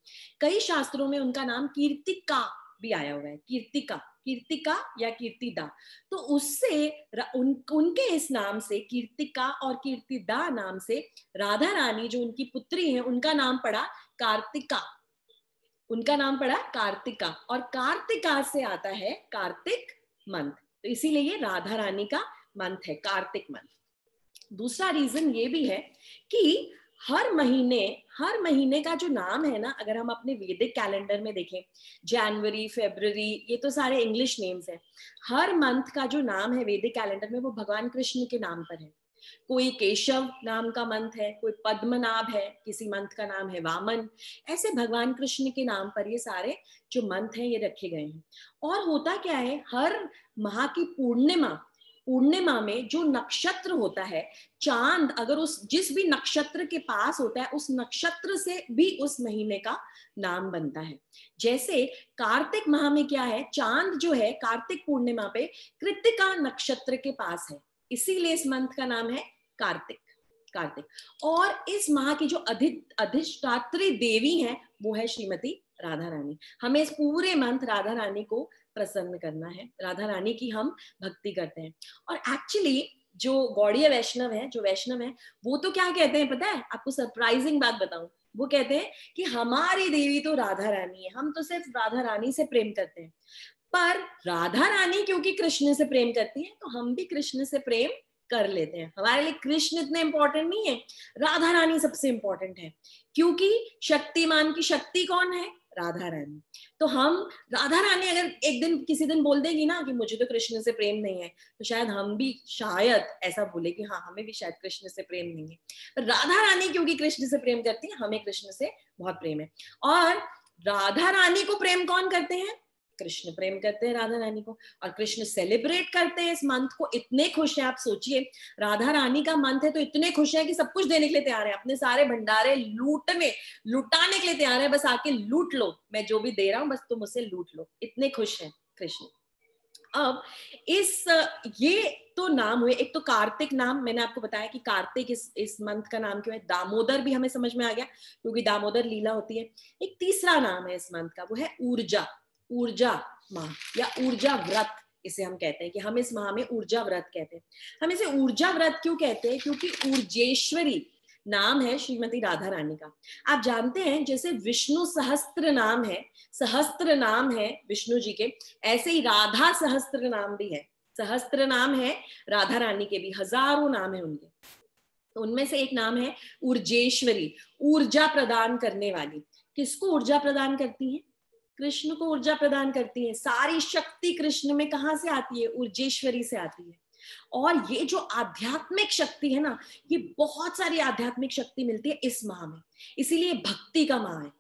कई शास्त्रों में उनका नाम कीर्तिका भी आया हुआ है, कीर्तिका, कीर्तिका या कीर्तिदा। तो उससे उनके इस नाम से, कीर्तिका और कीर्तिदा नाम से, राधा रानी जो उनकी पुत्री है उनका नाम पड़ा कार्तिका, उनका नाम पड़ा कार्तिका, और कार्तिका से आता है कार्तिक मंथ। तो इसीलिए ये राधा रानी का मंथ है, कार्तिक मंथ। दूसरा रीजन ये भी है कि हर महीने का जो नाम है ना, अगर हम अपने वैदिक कैलेंडर में देखें, जनवरी, फरवरी, ये तो सारे इंग्लिश नेम्स हैं। हर मंथ का जो नाम है वैदिक कैलेंडर में वो भगवान कृष्ण के नाम पर है। कोई केशव नाम का मंथ है, कोई पद्मनाभ है, किसी मंथ का नाम है वामन। ऐसे भगवान कृष्ण के नाम पर ये सारे जो मंथ हैं ये रखे गए हैं। और होता क्या है, हर माह की पूर्णिमा, पूर्णिमा में जो नक्षत्र होता है, चांद अगर उस जिस भी नक्षत्र के पास होता है, उस नक्षत्र से भी उस महीने का नाम बनता है। जैसे कार्तिक माह में क्या है, चांद जो है कार्तिक पूर्णिमा पे कृत्तिका नक्षत्र के पास है, इसीलिए इस मंथ का नाम है कार्तिक। कार्तिक और इस माह की जो अधिष्ठात्री देवी है वो है श्रीमती राधा रानी। हमें इस पूरे मंथ राधा रानी को प्रसन्न करना है, राधा रानी की हम भक्ति करते हैं। और एक्चुअली जो गौड़ीय वैष्णव है, जो वैष्णव है, वो तो क्या कहते हैं पता है आपको? सरप्राइजिंग बात बताऊं, वो कहते हैं कि हमारी देवी तो राधा रानी है, हम तो सिर्फ राधा रानी से प्रेम करते हैं। पर राधा रानी क्योंकि कृष्ण से प्रेम करती है तो हम भी कृष्ण से प्रेम कर लेते हैं। हमारे लिए कृष्ण इतने इंपॉर्टेंट नहीं है, राधा रानी सबसे इंपॉर्टेंट है, क्योंकि शक्तिमान की शक्ति कौन है? राधा रानी। तो हम राधा रानी अगर एक दिन किसी दिन बोल देगी ना कि मुझे तो कृष्ण से प्रेम नहीं है, तो शायद हम भी शायद ऐसा बोले कि हाँ हमें भी शायद कृष्ण से प्रेम नहीं है। पर राधा रानी क्योंकि कृष्ण से प्रेम करती है, हमें कृष्ण से बहुत प्रेम है। और राधा रानी को प्रेम कौन करते हैं? कृष्ण प्रेम करते हैं राधा रानी को, और कृष्ण सेलिब्रेट करते हैं इस मंथ को, इतने खुश हैं। आप सोचिए, राधा रानी का मंथ है तो इतने खुश हैं कि सब कुछ देने के लिए तैयार है, अपने सारे भंडारे लुटाने के लिए तैयार है, बस आके लूट लो, मैं जो भी दे रहा हूं बस तुम मुझसे लूट लो, इतने खुश हैं कृष्ण। अब ये तो नाम हुए, एक तो कार्तिक नाम मैंने आपको बताया कि कार्तिक इस मंथ का नाम क्यों है। दामोदर भी हमें समझ में आ गया क्योंकि दामोदर लीला होती है। एक तीसरा नाम है इस मंथ का, वो है ऊर्जा। ऊर्जा माह या ऊर्जा व्रत इसे हम कहते हैं कि हम इस माह में ऊर्जा व्रत कहते हैं। हम इसे ऊर्जा व्रत क्यों कहते हैं? क्योंकि ऊर्जेश्वरी नाम है श्रीमती राधा रानी का। आप जानते हैं जैसे विष्णु सहस्त्र नाम है विष्णु जी के, ऐसे ही राधा सहस्त्र नाम भी है। सहस्त्र नाम है राधा रानी के भी, हजारों नाम है उनके। तो उनमें से एक नाम है ऊर्जेश्वरी, ऊर्जा प्रदान करने वाली। किसको ऊर्जा प्रदान करती है? कृष्ण को ऊर्जा प्रदान करती है। सारी शक्ति कृष्ण में कहां से आती है? ऊर्जेश्वरी से आती है। और ये जो आध्यात्मिक शक्ति है ना, ये बहुत सारी आध्यात्मिक शक्ति मिलती है इस माह में, इसीलिए भक्ति का माह है।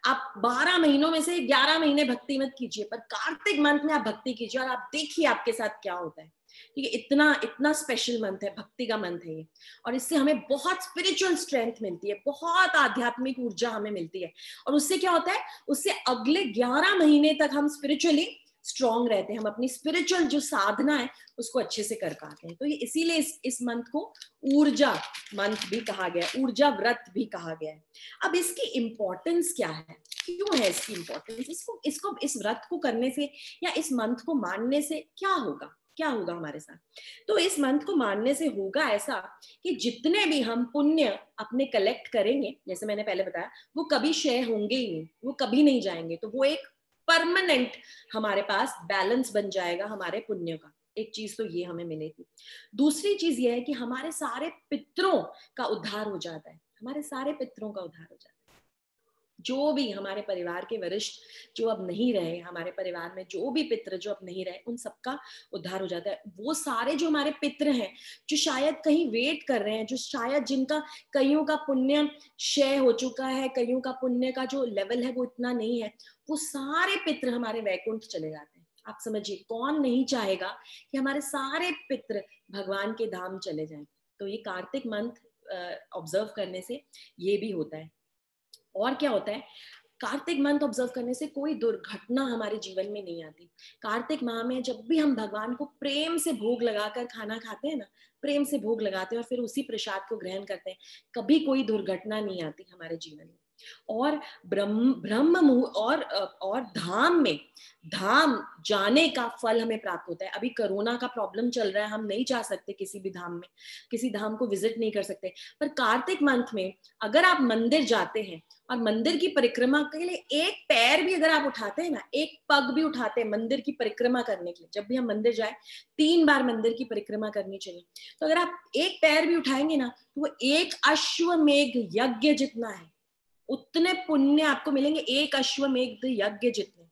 आप 12 महीनों में से 11 महीने भक्ति मत कीजिए, पर कार्तिक मंथ में आप भक्ति कीजिए और आप देखिए आपके साथ क्या होता है। ठीक है, इतना इतना स्पेशल मंथ है, भक्ति का मंथ है ये, और इससे हमें बहुत स्पिरिचुअल स्ट्रेंथ मिलती है, बहुत आध्यात्मिक ऊर्जा हमें मिलती है। और उससे क्या होता है? उससे अगले 11 महीने तक हम स्पिरिचुअली स्ट्रॉन्ग रहते हैं, हम अपनी स्पिरिचुअल जो साधना है उसको अच्छे से कर पाते हैं। तो ये इसीलिए इस मंथ को ऊर्जा मंथ भी कहा गया है, ऊर्जा व्रत भी कहा गया है। अब इसकी इंपॉर्टेंस क्या है? क्यों है इसकी इंपॉर्टेंस? इसको इस व्रत को करने से या इस मंथ को मानने से क्या होगा? क्या होगा हमारे साथ? तो इस मंथ को मानने से होगा ऐसा कि जितने भी हम पुण्य अपने कलेक्ट करेंगे, जैसे मैंने पहले बताया, वो कभी क्षय होंगे ही नहीं, वो कभी नहीं जाएंगे। तो वो एक परमानेंट हमारे पास बैलेंस बन जाएगा हमारे पुण्य का। एक चीज तो ये हमें मिलेगी। दूसरी चीज ये है कि हमारे सारे पितरों का उद्धार हो जाता है, हमारे सारे पितरों का उद्धार हो जाता है। जो भी हमारे परिवार के वरिष्ठ जो अब नहीं रहे, हमारे परिवार में जो भी पितृ जो अब नहीं रहे, उन सबका उद्धार हो जाता है। वो सारे जो हमारे पितृ हैं, जो शायद कहीं वेट कर रहे हैं, जो शायद जिनका कईयों का पुण्य क्षय हो चुका है, कईयों का पुण्य का जो लेवल है वो इतना नहीं है, वो सारे पितृ हमारे वैकुंठ चले जाते हैं। आप समझिए, कौन नहीं चाहेगा कि हमारे सारे पितृ भगवान के धाम चले जाएं। तो ये कार्तिक मंथ ऑब्जर्व करने से ये भी होता है। और क्या होता है? कार्तिक मंथ ऑब्जर्व करने से कोई दुर्घटना हमारे जीवन में नहीं आती। कार्तिक माह में जब भी हम भगवान को प्रेम से भोग लगाकर खाना खाते हैं ना, प्रेम से भोग लगाते हैं और फिर उसी प्रसाद को ग्रहण करते हैं, कभी कोई दुर्घटना नहीं आती हमारे जीवन में। और और धाम जाने का फल हमें प्राप्त होता है। अभी कोरोना का प्रॉब्लम चल रहा है, हम नहीं जा सकते किसी भी धाम में, किसी धाम को विजिट नहीं कर सकते। पर कार्तिक मंथ में अगर आप मंदिर जाते हैं और मंदिर की परिक्रमा के लिए एक पैर भी अगर आप उठाते हैं ना, एक पग भी उठाते हैं मंदिर की परिक्रमा करने के लिए, जब भी हम मंदिर जाए 3 बार मंदिर की परिक्रमा करनी चाहिए, तो अगर आप एक पैर भी उठाएंगे ना, तो वो एक अश्वमेघ यज्ञ जितना है, उतने पुण्य आपको मिलेंगे, एक अश्वमेघ यज्ञ जितने।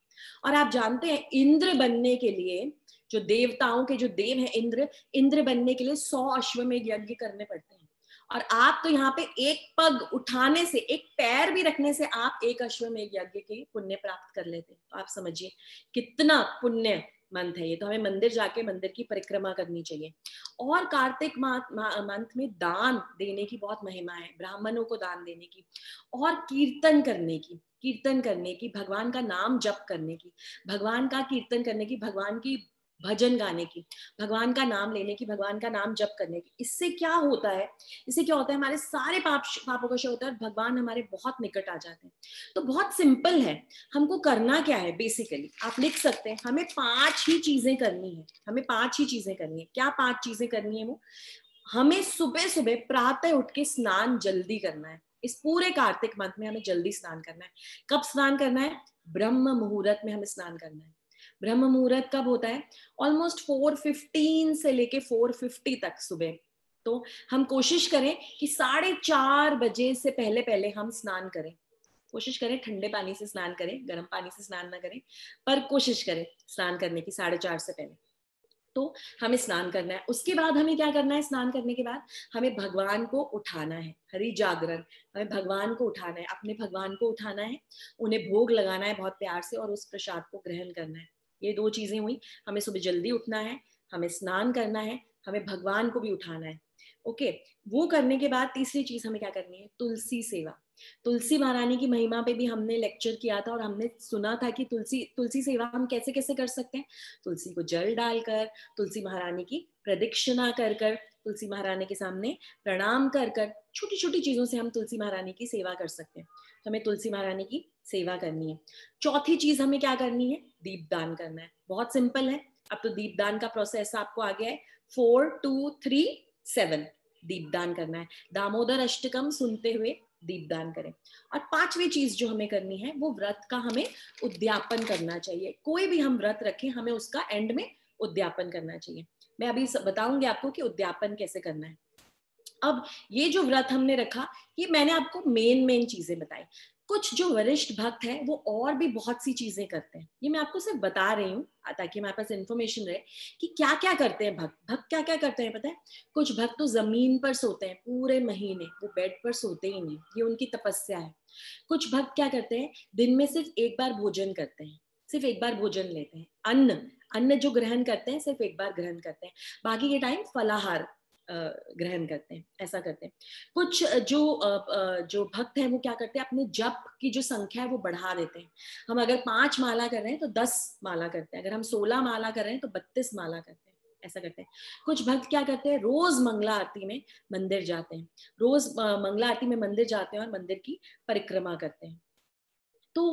और आप जानते हैं इंद्र बनने के लिए, जो देवताओं के जो देव हैं इंद्र बनने के लिए 100 अश्वमेघ यज्ञ करने पड़ते हैं। और आप तो यहाँ पे एक पग उठाने से, एक पैर भी रखने से आप एक अश्वमेघ यज्ञ के पुण्य प्राप्त कर लेते हैं। तो आप समझिए कितना पुण्य मंथ है ये, तो हमें मंदिर जाके मंदिर की परिक्रमा करनी चाहिए। और कार्तिक मंथ में दान देने की बहुत महिमा है, ब्राह्मणों को दान देने की, और कीर्तन करने की, कीर्तन करने की, भगवान का नाम जप करने की, भगवान का कीर्तन करने की, भगवान की भजन गाने की, भगवान का नाम लेने की, भगवान का नाम जप करने की। इससे क्या होता है, इससे क्या होता है, हमारे सारे पापों का क्षय होता है और भगवान हमारे बहुत निकट आ जाते हैं। तो बहुत सिंपल है, हमको करना क्या है बेसिकली, आप लिख सकते हैं, हमें 5 ही चीजें करनी है, हमें 5 ही चीजें करनी है। क्या 5 चीजें करनी है? वो हमें सुबह सुबह प्रातः उठ के स्नान जल्दी करना है। इस पूरे कार्तिक मंथ में हमें जल्दी स्नान करना है। कब स्नान करना है? ब्रह्म मुहूर्त में हमें स्नान करना है। ब्रह्म मुहूर्त कब होता है? ऑलमोस्ट 4:15 से लेके 4:50 तक सुबह। तो हम कोशिश करें कि 4:30 से पहले पहले हम स्नान करें। कोशिश करें ठंडे पानी से स्नान करें, गर्म पानी से स्नान ना करें, पर कोशिश करें स्नान करने की 4:30 से पहले। तो हमें स्नान करना है। उसके बाद हमें क्या करना है? स्नान करने के बाद हमें भगवान को उठाना है, हरि जागरण। हमें भगवान को उठाना है, अपने भगवान को उठाना है, उन्हें भोग लगाना है बहुत प्यार से, और उस प्रसाद को ग्रहण करना है। ये 2 चीजें हुई। हमें सुबह जल्दी उठना है, हमें स्नान करना है, हमें भगवान को भी उठाना है। ओके, वो करने के बाद तीसरी चीज हमें क्या करनी है? तुलसी सेवा। तुलसी महारानी की महिमा पे भी हमने लेक्चर किया था, और हमने सुना था कि तुलसी तुलसी सेवा हम कैसे कैसे कर सकते हैं। तुलसी को जल डालकर, तुलसी महारानी की प्रदक्षिणा कर कर, तुलसी महारानी के सामने प्रणाम कर कर, छोटी छोटी चीजों से हम तुलसी महारानी की सेवा कर सकते हैं। तो हमें तुलसी महारानी की सेवा करनी है। चौथी चीज हमें क्या करनी है? दीपदान करना है। बहुत सिंपल है, अब तो दीपदान का प्रोसेस आपको आ गया है। 4 2 3 7 दीपदान करना है। दामोदर अष्टकम सुनते हुए दीपदान करें। और 5वीं चीज जो हमें करनी है, वो व्रत का हमें उद्यापन करना चाहिए। कोई भी हम व्रत रखें, हमें उसका एंड में उद्यापन करना चाहिए। मैं अभी बताऊंगी आपको कि उद्यापन कैसे करना है। अब ये जो व्रत हमने रखा, ये मैंने आपको मेन चीजें बताई। कुछ जो वरिष्ठ भक्त हैं वो और भी बहुत सी चीजें करते हैं, ये मैं आपको सिर्फ बता रही हूँ ताकि हमारे पास इन्फॉर्मेशन रहे कि क्या क्या करते हैं भक्त। भक्त क्या क्या करते हैं पता है? कुछ भक्त तो जमीन पर सोते हैं पूरे महीने, वो बेड पर सोते ही नहीं, ये उनकी तपस्या है। कुछ भक्त क्या करते हैं? दिन में सिर्फ एक बार भोजन करते हैं, सिर्फ एक बार भोजन लेते हैं। अन्न अन्न जो ग्रहण करते हैं सिर्फ एक बार ग्रहण करते हैं, बाकी के टाइम फलाहार ग्रहण करते हैं, ऐसा करते हैं। कुछ जो भक्त हैं वो क्या करते हैं? अपने जप की जो संख्या है वो बढ़ा देते हैं। हम अगर 5 माला कर रहे हैं तो 10 माला करते हैं, अगर हम 16 माला कर रहे हैं तो 32 माला करते हैं, ऐसा करते हैं। कुछ भक्त क्या करते हैं? रोज मंगला आरती में मंदिर जाते हैं, रोज मंगला आरती में मंदिर जाते हैं और मंदिर की परिक्रमा करते हैं। तो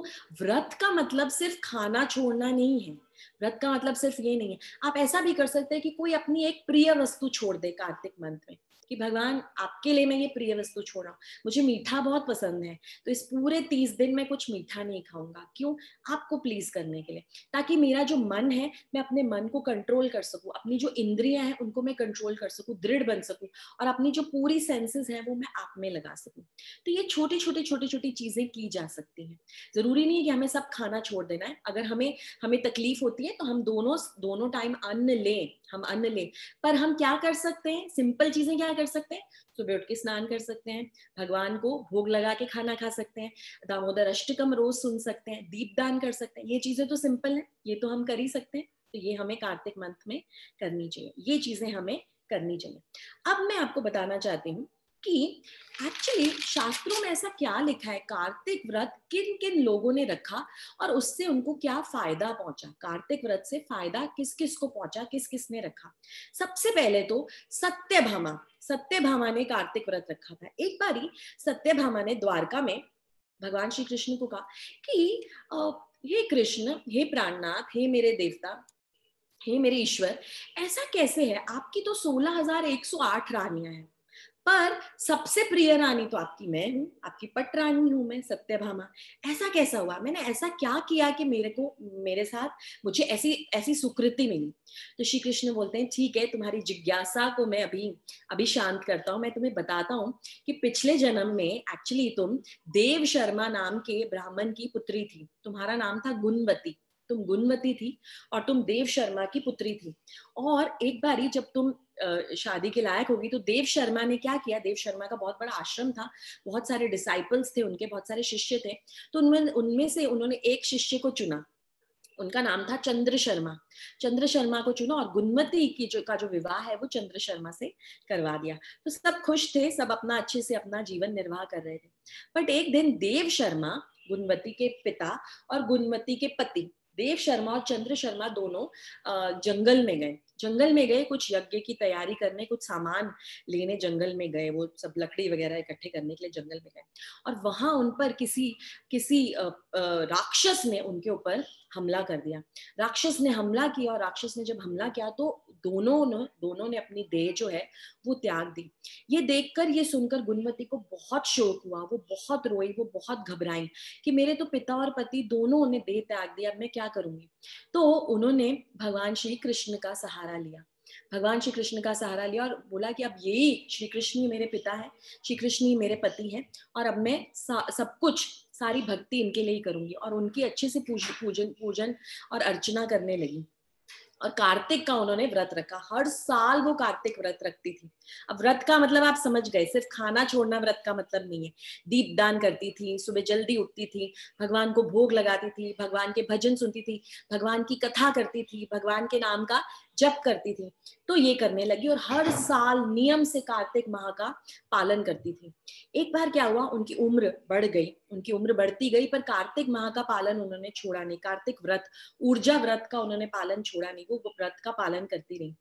व्रत का मतलब सिर्फ खाना छोड़ना नहीं है, व्रत का मतलब सिर्फ ये नहीं है। आप ऐसा भी कर सकते हैं कि कोई अपनी एक प्रिय वस्तु छोड़ दे कार्तिक मंथ में, कि भगवान आपके लिए मैं ये प्रिय वस्तु छोड़ रहा हूँ, मुझे मीठा बहुत पसंद है, तो इस पूरे 30 दिन मैं कुछ मीठा नहीं खाऊंगा। क्यों? आपको प्लीज करने के लिए, ताकि मेरा जो मन है, मैं अपने मन को कंट्रोल कर सकूं, अपनी जो इंद्रियां हैं उनको मैं कंट्रोल कर सकूं, दृढ़ बन सकूं, और अपनी जो पूरी सेंसेस हैं वो मैं आप में लगा सकूं। तो ये छोटी छोटी चीजें की जा सकती हैं। जरूरी नहीं है कि हमें सब खाना छोड़ देना है। अगर हमें हमें तकलीफ होती है तो हम दोनों दोनों टाइम अन्न लें, हम अन्न लें। पर हम क्या कर सकते हैं? सिंपल चीजें क्या कर सकते हैं? सुबह उठ के स्नान कर सकते हैं, भगवान को भोग लगा के खाना खा सकते हैं, दामोदर अष्टकम रोज सुन सकते हैं, दीपदान कर सकते हैं। ये चीजें तो सिंपल है, ये तो हम कर ही सकते हैं। तो ये हमें कार्तिक मंथ में करनी चाहिए, ये चीजें हमें करनी चाहिए। अब मैं आपको बताना चाहती हूँ कि एक्चुअली शास्त्रों में ऐसा क्या लिखा है, कार्तिक व्रत किन किन लोगों ने रखा और उससे उनको क्या फायदा पहुंचा, कार्तिक व्रत से फायदा किस किस को पहुंचा, किस किस ने रखा। सबसे पहले तो सत्यभामा, सत्यभामा ने कार्तिक व्रत रखा था। एक बारी सत्यभामा ने द्वारका में भगवान श्री कृष्ण को कहा कि हे कृष्ण, हे प्राणनाथ, हे मेरे देवता, हे मेरे ईश्वर, ऐसा कैसे है, आपकी तो 16,108 रानियां हैं, पर सबसे प्रिय रानी तो आपकी मैं हूँ, आपकी पट रानी हूं मैं, सत्यभामा। ऐसा कैसा हुआ? मैंने ऐसा क्या किया कि मेरे साथ मुझे ऐसी ऐसी सुकृति मिली? तो श्री कृष्ण बोलते हैं, ठीक है, तुम्हारी जिज्ञासा को मैं अभी अभी शांत करता हूँ। मैं तुम्हें बताता हूँ कि पिछले जन्म में एक्चुअली तुम देव शर्मा नाम के ब्राह्मण की पुत्री थी। तुम्हारा नाम था गुणवती, तुम गुणवती थी और तुम देव शर्मा की पुत्री थी। और एक बारी जब तुम शादी के लायक होगी तो देव शर्मा ने क्या किया? देव शर्मा का बहुत बड़ा आश्रम था, बहुत सारे डिसाइपल्स थे उनके, बहुत सारे शिष्य थे। तो उनमें उनमें से उन्होंने एक शिष्य को चुना, उनका नाम था चंद्र शर्मा। चंद्र शर्मा को चुना और गुणमती की जो विवाह है वो चंद्र शर्मा से करवा दिया। तो सब खुश थे, सब अपना अच्छे से अपना जीवन निर्वाह कर रहे थे। बट एक दिन देव शर्मा, गुणमती के पिता और गुणमती के पति, देव शर्मा और चंद्र शर्मा दोनों जंगल में गए। जंगल में गए कुछ यज्ञ की तैयारी करने, कुछ सामान लेने जंगल में गए। वो सब लकड़ी वगैरह इकट्ठे करने के लिए जंगल में गए और वहां उन पर किसी किसी राक्षस ने उनके ऊपर हमला कर दिया। राक्षस ने हमला किया और राक्षस ने जब हमला किया तो दोनों ने अपनी देह जो है वो त्याग दी। ये देखकर, ये सुनकर गुणमती को बहुत शोक हुआ। वो बहुत रोई, वो बहुत घबराई कि मेरे तो पिता और पति दोनों ने देह त्याग दिया, अब मैं क्या करूंगी। तो उन्होंने भगवान श्री कृष्ण का सहारा लिया। भगवान श्री कृष्ण का सहारा लिया और बोला कि अब यही श्री कृष्ण ही मेरे पिता है, श्री कृष्ण ही मेरे पति हैं और अब मैं सब कुछ, सारी भक्ति इनके लिए ही करूंगी। और उनकी अच्छे से पूजन और अर्चना करने लगी। और कार्तिक का उन्होंने व्रत रखा। हर साल वो कार्तिक व्रत रखती थी। अब व्रत का मतलब आप समझ गए, सिर्फ खाना छोड़ना व्रत का मतलब नहीं है। दीप दान करती थी, सुबह जल्दी उठती थी, भगवान को भोग लगाती थी, भगवान के भजन सुनती थी, भगवान की कथा करती थी, भगवान के नाम का जप करती थी। तो ये करने लगी और हर साल नियम से कार्तिक माह का पालन करती थी। एक बार क्या हुआ, उनकी उम्र बढ़ गई, उनकी उम्र बढ़ती गई, पर कार्तिक माह का पालन उन्होंने छोड़ा नहीं। कार्तिक व्रत, ऊर्जा व्रत का उन्होंने पालन छोड़ा नहीं, वो व्रत का पालन करती रही।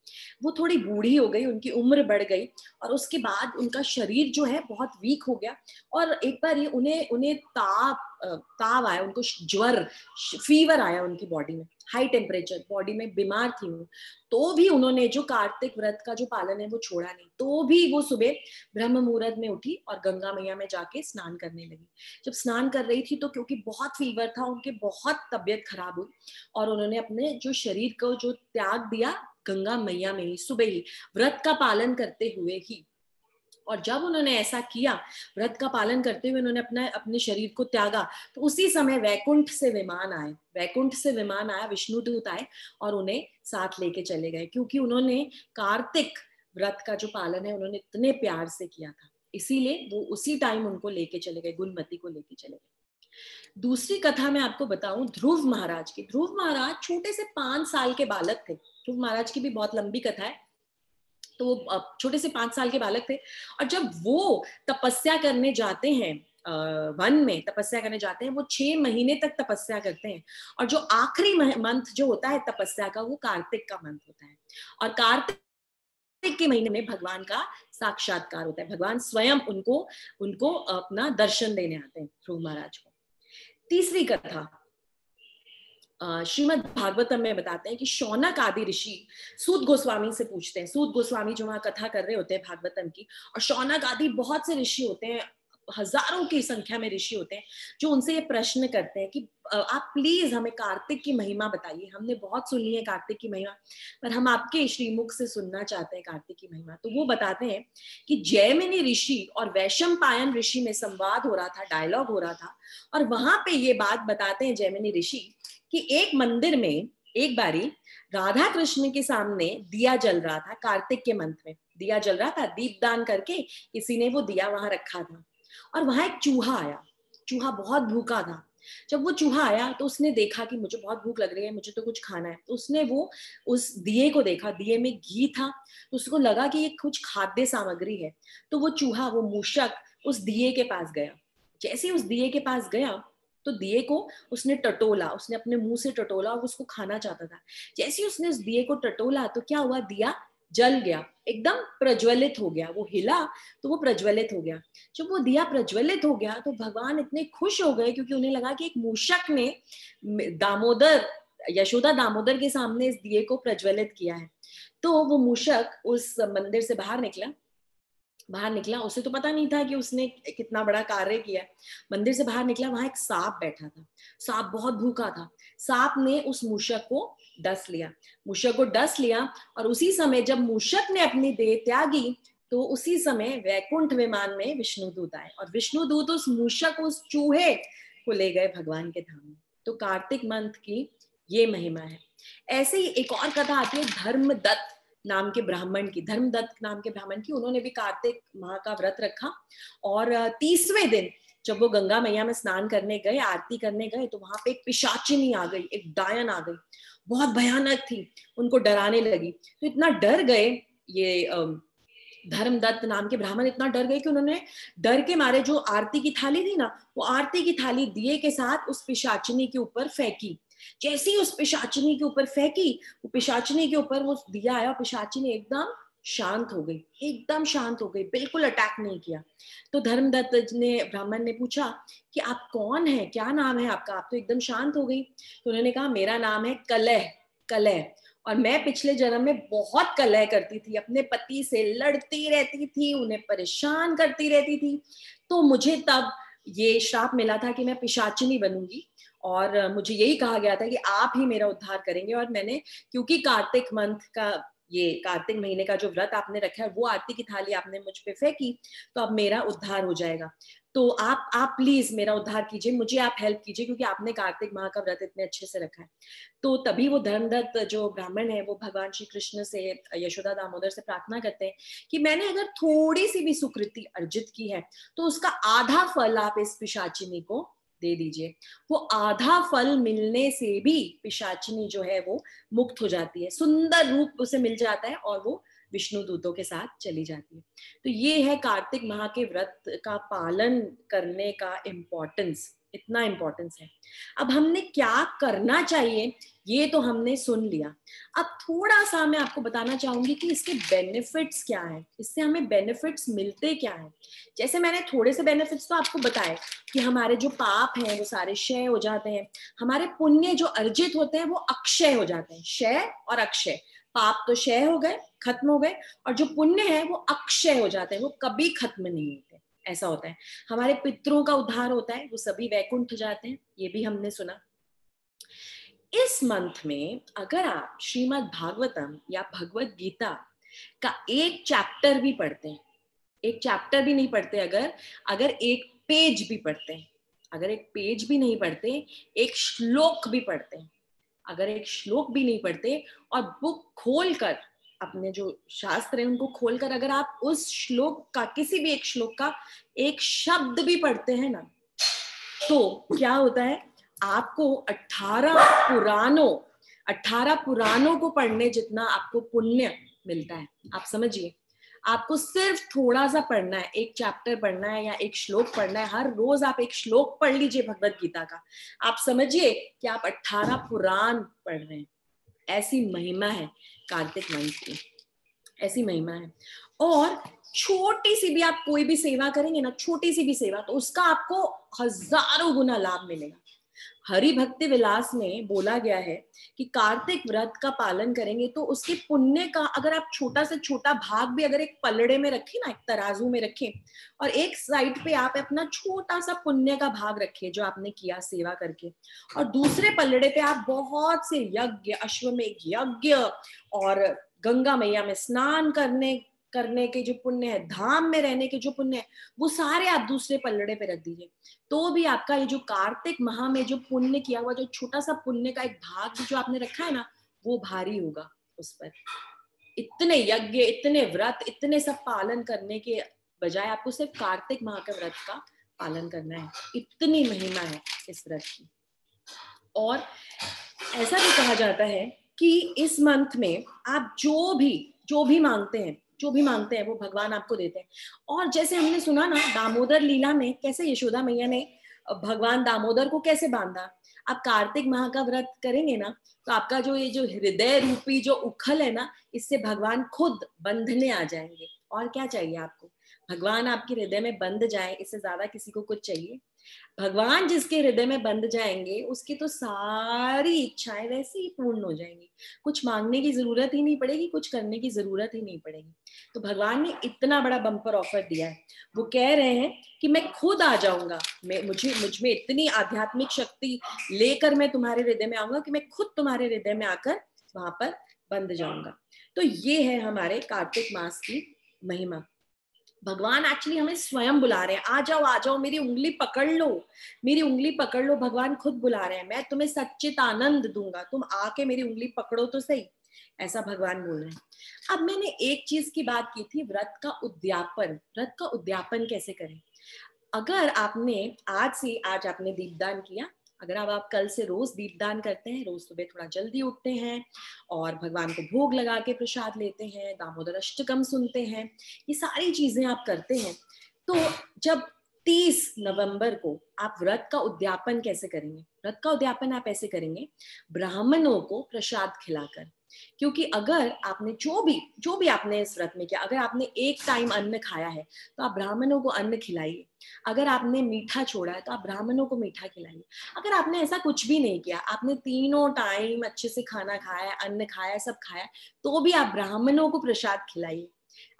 वो थोड़ी बूढ़ी हो गई, उनकी उम्र बढ़ गई और उसके बाद उनका शरीर जो है बहुत वीक हो गया। और एक बार ये उन्हें उन्हें ताव आया, उनको ज्वर, फीवर आया उनकी बॉडी में, हाई टेम्परेचर, बॉडी में बीमार थी वो। तो भी उन्होंने जो कार्तिक व्रत का जो पालन है वो छोड़ा नहीं। तो भी वो सुबह ब्रह्म मुहूर्त में उठी और गंगा मैया में जाके स्नान करने लगी। जब स्नान कर रही थी तो क्योंकि बहुत फीवर था, उनकी बहुत तबीयत खराब हुई और उन्होंने अपने जो शरीर को जो त्याग दिया गंगा मैया में ही, सुबह ही, व्रत का पालन करते हुए ही। और जब उन्होंने ऐसा किया, व्रत का पालन करते हुए उन्होंने अपने शरीर को त्यागा, तो उसी समय वैकुंठ से विमान आए, वैकुंठ से विमान आया, विष्णुदूत आए और उन्हें साथ लेके चले गए। क्योंकि उन्होंने कार्तिक व्रत का जो पालन है उन्होंने इतने प्यार से किया था, इसीलिए वो उसी टाइम उनको लेके चले गए, गुणमती को लेके चले गए। दूसरी कथा मैं आपको बताऊं ध्रुव महाराज की। ध्रुव महाराज छोटे से 5 साल के बालक थे। ध्रुव महाराज की भी बहुत लंबी कथा है। तो वो छोटे से 5 साल के बालक थे और जब वो तपस्या करने जाते हैं, वन में तपस्या करने जाते हैं, वो 6 महीने तक तपस्या करते हैं। और जो आखिरी मंथ जो होता है तपस्या का, वो कार्तिक का मंथ होता है। और कार्तिक के महीने में भगवान का साक्षात्कार होता है। भगवान स्वयं उनको उनको अपना दर्शन देने आते हैं ध्रुव महाराज को। तीसरी कथा श्रीमद् भागवतम में बताते हैं कि शौनक आदि ऋषि सूत गोस्वामी से पूछते हैं। सूत गोस्वामी जो वहां कथा कर रहे होते हैं भागवतम की, और शौनक आदि बहुत से ऋषि होते हैं, हजारों की संख्या में ऋषि होते हैं, जो उनसे ये प्रश्न करते हैं कि आप प्लीज हमें कार्तिक की महिमा बताइए। हमने बहुत सुनी है कार्तिक की महिमा, पर हम आपके श्रीमुख से सुनना चाहते हैं कार्तिक की महिमा। तो वो बताते हैं कि जैमिनी ऋषि और वैशंपायन ऋषि में संवाद हो रहा था, डायलॉग हो रहा था। और वहां पे ये बात बताते हैं जैमिनी ऋषि कि एक मंदिर में एक बारी राधा कृष्ण के सामने दिया जल रहा था। कार्तिक के मंथ में दिया जल रहा था, दीपदान करके किसी ने वो दिया वहां रखा था। और वहां एक चूहा आया। चूहा बहुत भूखा था। जब वो चूहा आया तो उसने देखा कि मुझे बहुत भूख लग रही है, मुझे तो कुछ खाना है। तो उसने वो उस दिए को देखा, दिए में घी था, तो उसको लगा कि ये कुछ खाद्य सामग्री है। तो वो चूहा, वो मूषक उस दिए के पास गया। जैसे ही उस दिए के पास गया तो दिए को उसने टटोला, उसने अपने मुंह से टटोला और उसको खाना चाहता था। जैसे ही उसने उस दिए को टटोला तो क्या हुआ, दिया जल गया, एकदम प्रज्वलित हो गया। वो हिला तो वो प्रज्वलित हो गया। जब वो दिया प्रज्वलित हो गया तो भगवान इतने खुश हो गए, क्योंकि उन्हें लगा कि एक मूषक ने दामोदर, यशोदा दामोदर के सामने इस दिए को प्रज्वलित किया है। तो वो मूषक उस मंदिर से बाहर निकला। उसे तो पता नहीं था कि उसने कितना बड़ा कार्य किया। मंदिर से बाहर निकला, वहां एक सांप बैठा था। सांप बहुत भूखा था। सांप ने उस मूषक को डस लिया। और उसी समय जब मूषक ने अपनी देह त्यागी तो उसी समय वैकुंठ विमान में विष्णुदूत आए और विष्णुदूत उस मूषक, उस चूहे को ले गए भगवान के धाम में। तो कार्तिक मंथ की ये महिमा है। ऐसे ही एक और कथा आती है धर्मदत्त नाम के ब्राह्मण की। धर्मदत्त नाम के ब्राह्मण की, उन्होंने भी कार्तिक माह का व्रत रखा और 30वें दिन जब वो गंगा मैया में स्नान करने गए, आरती करने गए, तो वहां पे एक पिशाचिनी आ गई, एक डायन आ गई, बहुत भयानक थी, उनको डराने लगी। तो इतना डर गए ये धर्मदत्त नाम के ब्राह्मण, इतना डर गए कि उन्होंने डर के मारे जो आरती की थाली थी ना, वो आरती की थाली दिए के साथ उस पिशाचिनी के ऊपर फेंकी। जैसे ही उस पिशाचिनी के ऊपर फेंकी, वो पिशाचिनी के ऊपर वो दिया आया, पिशाचिनी एकदम शांत हो गई, एकदम शांत हो गई, बिल्कुल अटैक नहीं किया। तो धर्मदत्त ने, ब्राह्मण ने पूछा कि आप कौन है, क्या नाम है आपका, आप तो एकदम शांत हो गई। तो उन्होंने कहा मेरा नाम है कलह, कलह, और मैं पिछले जन्म में बहुत कलह करती थी, अपने पति से लड़ती रहती थी, उन्हें परेशान करती रहती थी। तो मुझे तब ये श्राप मिला था कि मैं पिशाचिनी बनूंगी, और मुझे यही कहा गया था कि आप ही मेरा उद्धार करेंगे। और मैंने, क्योंकि कार्तिक मंथ का, ये कार्तिक महीने का जो व्रत आपने रखा है, वो आरती की थाली आपने मुझ पे फेंकी, तो अब मेरा उद्धार हो जाएगा। तो आप प्लीज मेरा उद्धार कीजिए, मुझे आप हेल्प कीजिए, क्योंकि आपने कार्तिक माह का व्रत इतने अच्छे से रखा है। तो तभी वो धर्मदत्त जो ब्राह्मण है, वो भगवान श्री कृष्ण से, यशोदा दामोदर से प्रार्थना करते हैं कि मैंने अगर थोड़ी सी भी सुकृति अर्जित की है, तो उसका आधा फल आप इस पिशाचिनी को दे दीजिए। वो आधा फल मिलने से भी पिशाचिनी जो है वो मुक्त हो जाती है, सुंदर रूप उसे मिल जाता है, और वो विष्णु दूतों के साथ चली जाती है। तो ये है कार्तिक माह के व्रत का पालन करने का इम्पोर्टेंस, इतना इम्पोर्टेंस है। अब हमने क्या करना चाहिए ये तो हमने सुन लिया। अब थोड़ा सा मैं आपको बताना चाहूंगी कि इसके बेनिफिट्स क्या है, इससे हमें बेनिफिट्स मिलते क्या है। जैसे मैंने थोड़े से बेनिफिट्स तो आपको बताए कि हमारे जो पाप हैं वो सारे क्षय हो जाते हैं, हमारे पुण्य जो अर्जित होते हैं वो अक्षय हो जाते हैं। क्षय और अक्षय, पाप तो क्षय हो गए, खत्म हो गए, और जो पुण्य है वो अक्षय हो जाते हैं, वो कभी खत्म नहीं होते, ऐसा होता है। हमारे पितरों का उद्धार होता है, वो सभी वैकुंठ जाते हैं, ये भी हमने सुना। इस मंथ में अगर आप श्रीमद् भागवतम या भगवत गीता का एक चैप्टर भी पढ़ते हैं, एक चैप्टर भी नहीं पढ़ते, अगर अगर एक पेज भी पढ़ते हैं, अगर एक पेज भी नहीं पढ़ते, एक श्लोक भी पढ़ते हैं, अगर एक श्लोक भी नहीं पढ़ते, और बुक खोलकर, अपने जो शास्त्र है उनको खोलकर अगर आप उस श्लोक का, किसी भी एक श्लोक का एक शब्द भी पढ़ते हैं ना, तो क्या होता है, आपको 18 पुराणों को पढ़ने जितना आपको पुण्य मिलता है। आप समझिए, आपको सिर्फ थोड़ा सा पढ़ना है, एक चैप्टर पढ़ना है या एक श्लोक पढ़ना है, हर रोज आप एक श्लोक पढ़ लीजिए भगवत गीता का, आप समझिए कि आप 18 पुराण पढ़ रहे हैं। ऐसी महिमा है कार्तिक मंथ की, ऐसी महिमा है। और छोटी सी भी आप कोई भी सेवा करेंगे ना, छोटी सी भी सेवा, तो उसका आपको हजारों गुना लाभ मिलेगा। हरि भक्ति विलास में बोला गया है कि कार्तिक व्रत का पालन करेंगे तो उसके पुण्य का, अगर आप छोटा से छोटा भाग भी अगर एक पलड़े में रखें ना, एक तराजू में रखें, और एक साइड पे आप अपना छोटा सा पुण्य का भाग रखें जो आपने किया सेवा करके, और दूसरे पलड़े पे आप बहुत से यज्ञ, अश्वमेध यज्ञ और गंगा मैया में स्नान करने करने के जो पुण्य है, धाम में रहने के जो पुण्य है, वो सारे आप दूसरे पलड़े पे रख दीजिए, तो भी आपका ये जो कार्तिक माह में जो पुण्य किया हुआ, जो छोटा सा पुण्य का एक भाग जो आपने रखा है ना, वो भारी होगा उस पर। इतने यज्ञ, इतने व्रत, इतने सब पालन करने के बजाय आपको सिर्फ कार्तिक माह के व्रत का पालन करना है, इतनी महिमा है इस व्रत की। और ऐसा भी कहा जाता है कि इस मंथ में आप जो भी मांगते हैं वो भगवान आपको देते हैं। और जैसे हमने सुना ना दामोदर लीला में, कैसे यशोदा मैया ने भगवान दामोदर को कैसे बांधा, आप कार्तिक माह का व्रत करेंगे ना, तो आपका जो ये जो हृदय रूपी जो उखल है ना, इससे भगवान खुद बंधने आ जाएंगे। और क्या चाहिए आपको, भगवान आपके हृदय में बंध जाए, इससे ज्यादा किसी को कुछ चाहिए? भगवान जिसके हृदय में बंध जाएंगे उसकी तो सारी इच्छाएं वैसे ही पूर्ण हो जाएंगी, कुछ मांगने की जरूरत ही नहीं पड़ेगी, कुछ करने की जरूरत ही नहीं पड़ेगी। तो भगवान ने इतना बड़ा बम्पर ऑफर दिया है, वो कह रहे हैं कि मैं खुद आ जाऊंगा, मुझ में इतनी आध्यात्मिक शक्ति लेकर मैं तुम्हारे हृदय में आऊंगा कि मैं खुद तुम्हारे हृदय में आकर वहां पर बंध जाऊंगा। तो ये है हमारे कार्तिक मास की महिमा। भगवान एक्चुअली हमें स्वयं बुला रहे हैं, आ जाओ मेरी उंगली पकड़ लो, मेरी उंगली पकड़ लो, भगवान खुद बुला रहे हैं, मैं तुम्हें सच्चित आनंद दूंगा, तुम आके मेरी उंगली पकड़ो तो सही, ऐसा भगवान बोल रहे हैं। अब मैंने एक चीज की बात की थी, व्रत का उद्यापन, व्रत का उद्यापन कैसे करें। अगर आपने आज आपने दीपदान किया, अगर आप कल से रोज दीपदान करते हैं, रोज सुबह थोड़ा जल्दी उठते हैं और भगवान को भोग लगा के प्रसाद लेते हैं, दामोदर अष्टकम सुनते हैं, ये सारी चीजें आप करते हैं, तो जब 30 नवंबर को आप व्रत का उद्यापन कैसे करेंगे? व्रत का उद्यापन आप ऐसे करेंगे, ब्राह्मणों को प्रसाद खिलाकर। क्योंकि अगर आपने जो भी आपने इस व्रत में किया, अगर आपने एक टाइम अन्न खाया है तो आप ब्राह्मणों को अन्न खिलाइए। अगर आपने मीठा छोड़ा है तो आप ब्राह्मणों को मीठा खिलाइए। अगर आपने ऐसा कुछ भी नहीं किया, आपने तीनों टाइम अच्छे से खाना खाया, अन्न खाया, सब खाया, तो भी आप ब्राह्मणों को प्रसाद खिलाइए।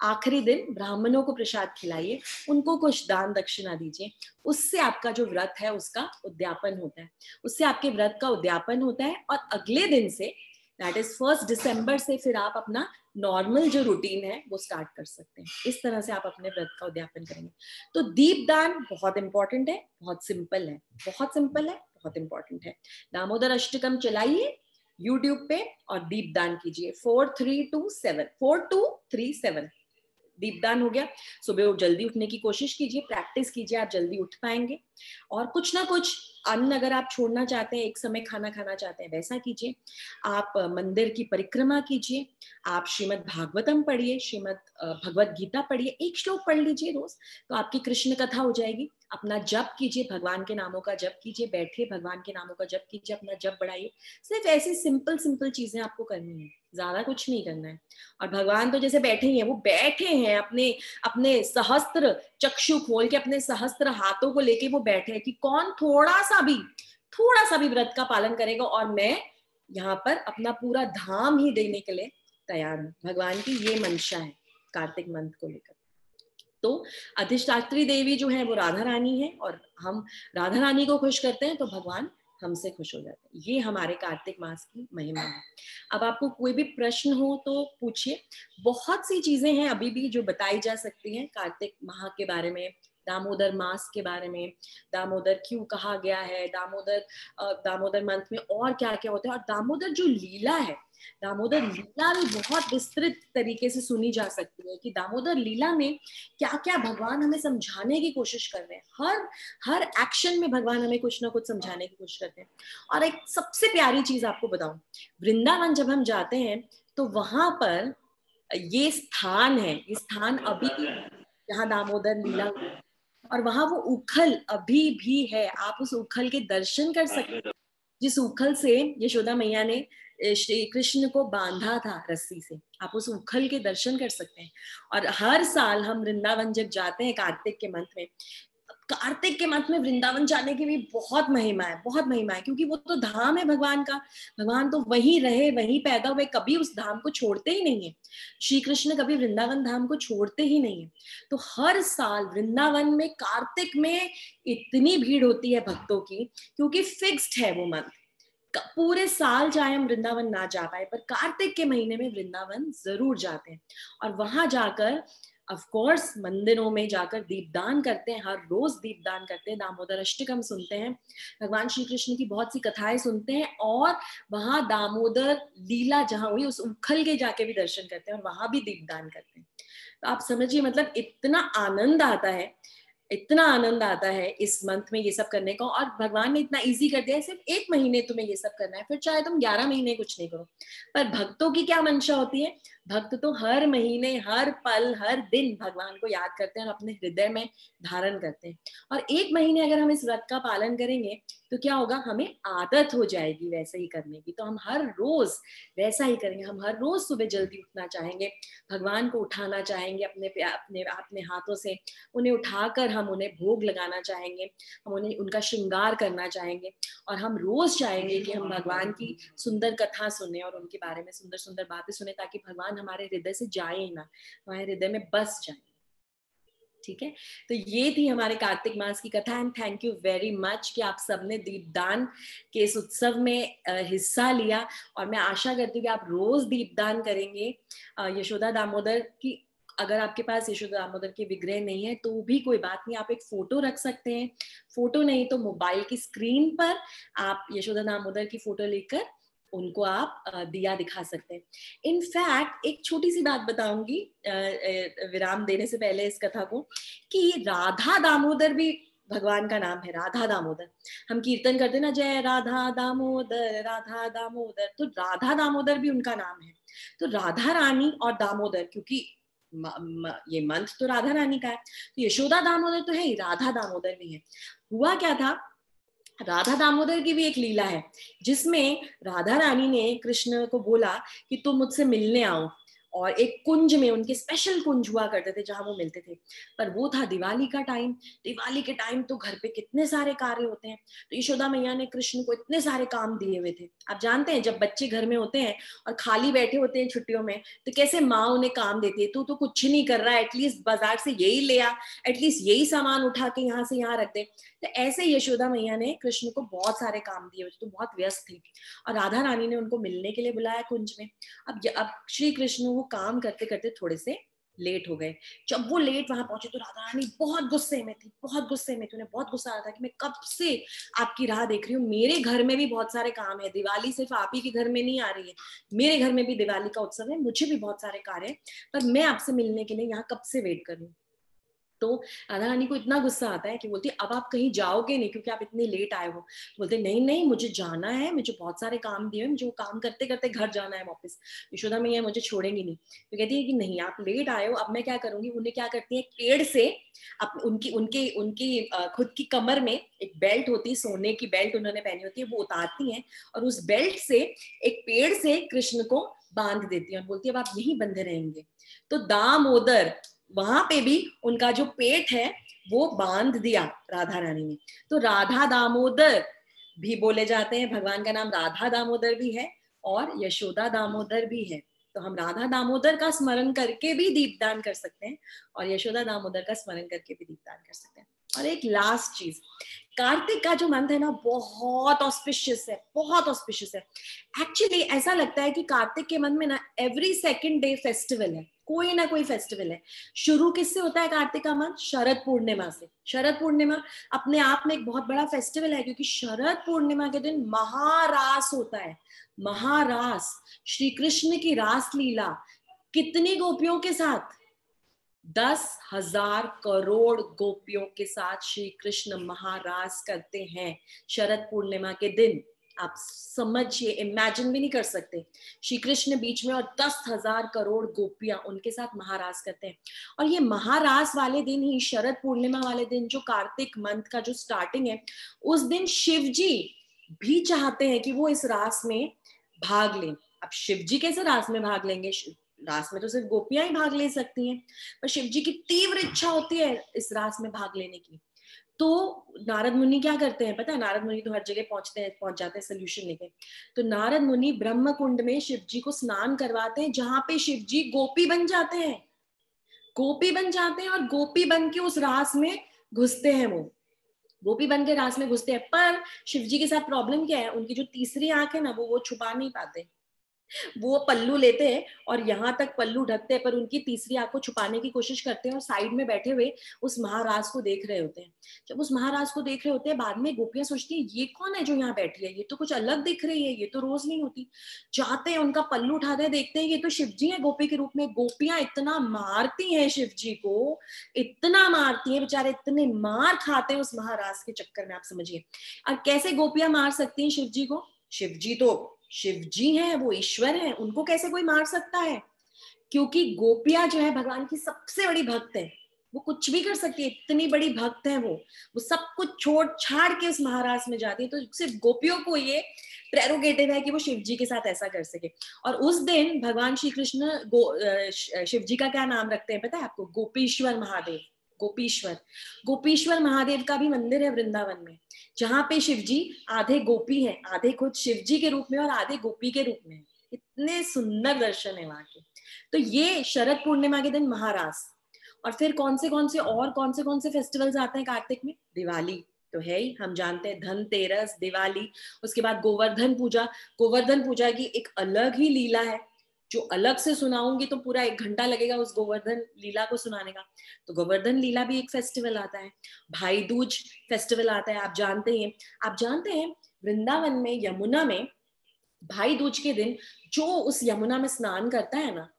आखिरी दिन ब्राह्मणों को प्रसाद खिलाइए, उनको कुछ दान दक्षिणा दीजिए। उससे आपका जो व्रत है उसका उद्यापन होता है, उससे आपके व्रत का उद्यापन होता है। और अगले दिन से, दैट इज 1 दिसंबर से, फिर आप अपना नॉर्मल जो रूटीन है वो स्टार्ट कर सकते हैं। इस तरह से आप अपने व्रत का उद्यापन करेंगे। तो दीपदान बहुत इंपॉर्टेंट है, बहुत सिंपल है, बहुत सिंपल है, बहुत इंपॉर्टेंट है। दामोदर अष्टकम चलाइए यूट्यूब पे और दीपदान कीजिए। 4237 दीपदान हो गया। सुबह जल्दी उठने की कोशिश कीजिए, प्रैक्टिस कीजिए, आप जल्दी उठ पाएंगे। और कुछ ना कुछ अन्न अगर आप छोड़ना चाहते हैं, एक समय खाना खाना चाहते हैं, वैसा कीजिए। आप मंदिर की परिक्रमा कीजिए, आप श्रीमद् भागवतम पढ़िए, श्रीमद् भगवत गीता पढ़िए, एक श्लोक पढ़ लीजिए रोज, तो आपकी कृष्ण कथा हो जाएगी। अपना जप कीजिए, भगवान के नामों का जप कीजिए, बैठिए, भगवान के नामों का जप कीजिए, अपना जप बढ़ाइए। सिर्फ ऐसी सिंपल सिंपल चीजें आपको करनी है, ज्यादा कुछ नहीं करना है। और भगवान तो जैसे बैठे ही हैं, वो बैठे हैं अपने अपने सहस्त्र चक्षु खोल के, अपने सहस्त्र हाथों को लेके वो बैठे हैं कि कौन थोड़ा सा भी व्रत का पालन करेगा, और मैं यहाँ पर अपना पूरा धाम ही देने के लिए तैयार हूँ। भगवान की ये मंशा है कार्तिक मंथ को लेकर। तो अधिष्ठात्री देवी जो है वो राधा रानी है, और हम राधा रानी को खुश करते हैं तो भगवान हमसे खुश हो जाते हैं। ये हमारे कार्तिक मास की महिमा है। अब आपको कोई भी प्रश्न हो तो पूछिए। बहुत सी चीजें हैं अभी भी जो बताई जा सकती हैं कार्तिक माह के बारे में, दामोदर मास के बारे में, दामोदर क्यों कहा गया है, दामोदर मंथ में और क्या क्या होता है। और दामोदर जो लीला है, दामोदर लीला भी बहुत विस्तृत तरीके से सुनी जा सकती है कि दामोदर लीला में क्या क्या भगवान हमें समझाने की कोशिश कर रहे हैं। हर हर एक्शन में भगवान हमें कुछ ना कुछ समझाने की कोशिश करते हैं। और एक सबसे प्यारी चीज आपको बताऊं, वृंदावन जब हम जाते हैं तो वहां पर ये स्थान है, ये स्थान अभी भी जहाँ दामोदर लीला हुई, और वहां वो उखल अभी भी है। आप उस उखल के दर्शन कर सकते हैं, जिस उखल से यशोदा मैया ने श्री कृष्ण को बांधा था रस्सी से। आप उस उखल के दर्शन कर सकते हैं। और हर साल हम वृंदावन जब जाते हैं कार्तिक के मंथ में, कार्तिक के मंथ में वृंदावन जाने की भी बहुत महिमा है, बहुत महिमा है, क्योंकि वो तो धाम है भगवान का। भगवान तो वहीं रहे, वहीं पैदा हुए, कभी उस धाम को छोड़ते ही नहीं है। श्री कृष्ण कभी वृंदावन धाम को छोड़ते ही नहीं है। तो हर साल वृंदावन में कार्तिक में इतनी भीड़ होती है भक्तों की, क्योंकि फिक्स्ड है वो मंथ। पूरे साल चाहे हम वृंदावन ना जा पाए, पर कार्तिक के महीने में वृंदावन जरूर जाते हैं। और वहां जाकर ऑफ कोर्स मंदिरों में जाकर दीपदान करते हैं, हर रोज दीपदान करते हैं, दामोदर अष्टकम सुनते हैं, भगवान श्री कृष्ण की बहुत सी कथाएं सुनते हैं, और वहां दामोदर लीला जहां हुई उस उखल के जाके भी दर्शन करते हैं, और वहां भी दीपदान करते हैं। तो आप समझिए, मतलब इतना आनंद आता है, इतना आनंद आता है इस मंथ में ये सब करने का। और भगवान ने इतना इजी कर दिया है, सिर्फ 1 महीने तुम्हें ये सब करना है, फिर चाहे तुम 11 महीने कुछ नहीं करो। पर भक्तों की क्या मंशा होती है, भक्त तो हर महीने, हर पल, हर दिन भगवान को याद करते हैं और अपने हृदय में धारण करते हैं। और 1 महीने अगर हम इस व्रत का पालन करेंगे तो क्या होगा, हमें आदत हो जाएगी वैसे ही करने की, तो हम हर रोज वैसा ही करेंगे। हम हर रोज सुबह जल्दी उठना चाहेंगे, भगवान को उठाना चाहेंगे अपने अपने अपने हाथों से, उन्हें उठाकर हम उन्हें भोग लगाना चाहेंगे, हम उन्हें उनका श्रृंगार करना चाहेंगे। और हम रोज चाहेंगे कि हम भगवान की सुंदर कथा सुने और उनके बारे में सुंदर सुंदर बातें सुने, ताकि भगवान हमारे हृदय से जाए ही ना, हमारे हृदय में बस जाए। ठीक है, तो ये थी हमारे कार्तिक मास की कथा। And thank you very much कि आप सबने दीपदान के इस उत्सव में हिस्सा लिया। और मैं आशा करती हूँ कि आप रोज दीपदान करेंगे। यशोदा दामोदर की, अगर आपके पास यशोदा दामोदर के विग्रह नहीं है तो भी कोई बात नहीं, आप एक फोटो रख सकते हैं। फोटो नहीं तो मोबाइल की स्क्रीन पर आप यशोदा दामोदर की फोटो लेकर उनको आप दिया दिखा सकते हैं। इनफैक्ट एक छोटी सी बात बताऊंगी विराम देने से पहले इस कथा को, कि राधा दामोदर भी भगवान का नाम है। राधा दामोदर, हम कीर्तन करते हैं ना, जय राधा दामोदर राधा दामोदर, तो राधा दामोदर भी उनका नाम है। तो राधा रानी और दामोदर, क्योंकि ये मंत्र तो राधा रानी का है, तो यशोदा दामोदर तो है ही, राधा दामोदर भी है। हुआ क्या था, राधा दामोदर की भी एक लीला है जिसमें राधा रानी ने कृष्ण को बोला कि तुम मुझसे मिलने आओ, और एक कुंज में, उनके स्पेशल कुंज हुआ करते थे जहां वो मिलते थे, पर वो था दिवाली का टाइम। दिवाली के टाइम तो घर पे कितने सारे कार्य होते हैं, तो यशोदा मैया ने कृष्ण को इतने सारे काम दिए हुए थे। आप जानते हैं जब बच्चे घर में होते हैं और खाली बैठे होते हैं छुट्टियों में, तो कैसे माँ उन्हें काम देती है, तू तो कुछ नहीं कर रहा है, एटलीस्ट बाजार से यही ले आ, एटलीस्ट यही सामान उठा के यहाँ से यहाँ रख दे। तो ऐसे यशोदा मैया ने कृष्ण को बहुत सारे काम दिए हुए थे, तो बहुत व्यस्त थे, और राधा रानी ने उनको मिलने के लिए बुलाया कुंज में। अब श्री कृष्ण वो काम करते करते थोड़े से लेट हो गए। जब वो लेट वहां पहुंचे तो राधा रानी बहुत गुस्से में थी, बहुत गुस्से में थी, उन्हें बहुत गुस्सा आ रहा था कि मैं कब से आपकी राह देख रही हूँ, मेरे घर में भी बहुत सारे काम है, दिवाली सिर्फ आप ही के घर में नहीं आ रही है, मेरे घर में भी दिवाली का उत्सव है, मुझे भी बहुत सारे कार्य है, पर मैं आपसे मिलने के लिए यहाँ कब से वेट कर रही हूँ। तो राधा रानी को इतना गुस्सा आता है कि बोलती अब आप कहीं जाओगे नहीं क्योंकि आप इतने लेट आए हो। बोलते नहीं नहीं, मुझे जाना है, मुझे बहुत सारे काम दिए हैं, मुझे वो काम करते करते घर जाना है वापस। यशोदा मैया मुझे छोड़ेंगी नहीं, तो कहती है कि नहीं आप लेट आए हो, अब मैं क्या करूंगी। उन्हें क्या करती है, पेड़ से उनकी उनकी उनकी खुद की कमर में एक बेल्ट होती है, सोने की बेल्ट उन्होंने पहनी होती है, वो उतारती है और उस बेल्ट से एक पेड़ से कृष्ण को बांध देती है और बोलती है अब आप यहीं बंधे रहेंगे। तो दामोदर, वहां पे भी उनका जो पेट है वो बांध दिया राधा रानी ने। तो राधा दामोदर भी बोले जाते हैं, भगवान का नाम राधा दामोदर भी है और यशोदा दामोदर भी है। तो हम राधा दामोदर का स्मरण करके भी दीपदान कर सकते हैं और यशोदा दामोदर का स्मरण करके भी दीपदान कर सकते हैं। और एक लास्ट चीज, कार्तिक का जो मंथ है ना, बहुत ऑस्पिशियस है, बहुत ऑस्पिशियस है। एक्चुअली ऐसा लगता है कि कार्तिक के मंथ में ना एवरी सेकंड डे फेस्टिवल है, कोई ना कोई फेस्टिवल है। शुरू किससे होता है कार्तिक का मंथ? शरद पूर्णिमा से। शरद पूर्णिमा अपने आप में एक बहुत बड़ा फेस्टिवल है, क्योंकि शरद पूर्णिमा के दिन महारास होता है। महारास, श्री कृष्ण की रास लीला, कितनी गोपियों के साथ? 10,000 करोड़ गोपियों के साथ श्री कृष्ण महारास करते हैं शरद पूर्णिमा के दिन। आप समझिए, इमेजिन भी नहीं कर सकते, श्री कृष्ण बीच में और 10,000 करोड़ गोपियां उनके साथ महारास करते हैं। और ये महारास वाले दिन ही, शरद पूर्णिमा वाले दिन, जो कार्तिक मंथ का जो स्टार्टिंग है, उस दिन शिव जी भी चाहते हैं कि वो इस रास में भाग लें। अब शिव जी कैसे रास में भाग लेंगे? रास में तो सिर्फ गोपियां ही भाग ले सकती हैं, पर शिव जी की तीव्र इच्छा होती है इस रास में भाग लेने की। तो नारद मुनि क्या करते हैं पता है? नारद मुनि तो हर जगह पहुंच जाते हैं सोल्यूशन लेके। तो नारद मुनि ब्रह्म कुंड में शिव जी को स्नान करवाते हैं, जहां पे शिव जी गोपी बन जाते हैं। गोपी बन जाते हैं और गोपी बन के उस रास में घुसते हैं। वो गोपी बन के रास में घुसते हैं, पर शिव जी के साथ प्रॉब्लम क्या है, उनकी जो तीसरी आंख है ना, वो छुपा नहीं पाते। वो पल्लू लेते हैं और यहाँ तक पल्लू ढकते हैं, पर उनकी तीसरी आंख को छुपाने की कोशिश करते हैं और साइड में बैठे हुए उस महाराज को देख रहे होते हैं। जब उस महाराज को देख रहे होते हैं, बाद में गोपियां सोचती है ये कौन है जो यहाँ बैठी है, ये तो कुछ अलग दिख रही है, ये तो रोज नहीं होती। जाते हैं, उनका पल्लू उठाते हैं, देखते हैं ये तो शिव जी है गोपी के रूप में। गोपियां इतना मारती हैं शिव जी को, इतना मारती हैं, बेचारे इतने मार खाते हैं उस महाराज के चक्कर में, आप समझिए। और कैसे गोपियां मार सकती हैं शिव जी को? शिव जी तो शिव जी हैं, वो ईश्वर हैं, उनको कैसे कोई मार सकता है? क्योंकि गोपियां जो है भगवान की सबसे बड़ी भक्त है, वो कुछ भी कर सकती है, इतनी बड़ी भक्त है वो सब कुछ छोड़ छाड़ के उस महाराज में जाती है। तो सिर्फ गोपियों को ये प्रेरोगेटिव है कि वो शिव जी के साथ ऐसा कर सके। और उस दिन भगवान श्री कृष्ण शिव जी का क्या नाम रखते हैं पता है आपको? गोपीश्वर महादेव। गोपीश्वर, गोपीश्वर महादेव का भी मंदिर है वृंदावन में, जहां पे शिव जी आधे गोपी हैं, आधे खुद शिव जी के रूप में और आधे गोपी के रूप में। इतने सुंदर दर्शन है वहां के। तो ये शरद पूर्णिमा के दिन महारास। और फिर कौन से कौन से फेस्टिवल्स आते हैं कार्तिक में? दिवाली तो है ही, हम जानते हैं, धनतेरस, दिवाली, उसके बाद गोवर्धन पूजा। गोवर्धन पूजा की एक अलग ही लीला है, जो अलग से सुनाऊंगी तो पूरा 1 घंटा लगेगा उस गोवर्धन लीला को सुनाने का। तो गोवर्धन लीला भी एक फेस्टिवल आता है। भाई दूज फेस्टिवल आता है, आप जानते हैं। आप जानते हैं वृंदावन में, यमुना में भाई दूज के दिन जो उस यमुना में स्नान करता है ना,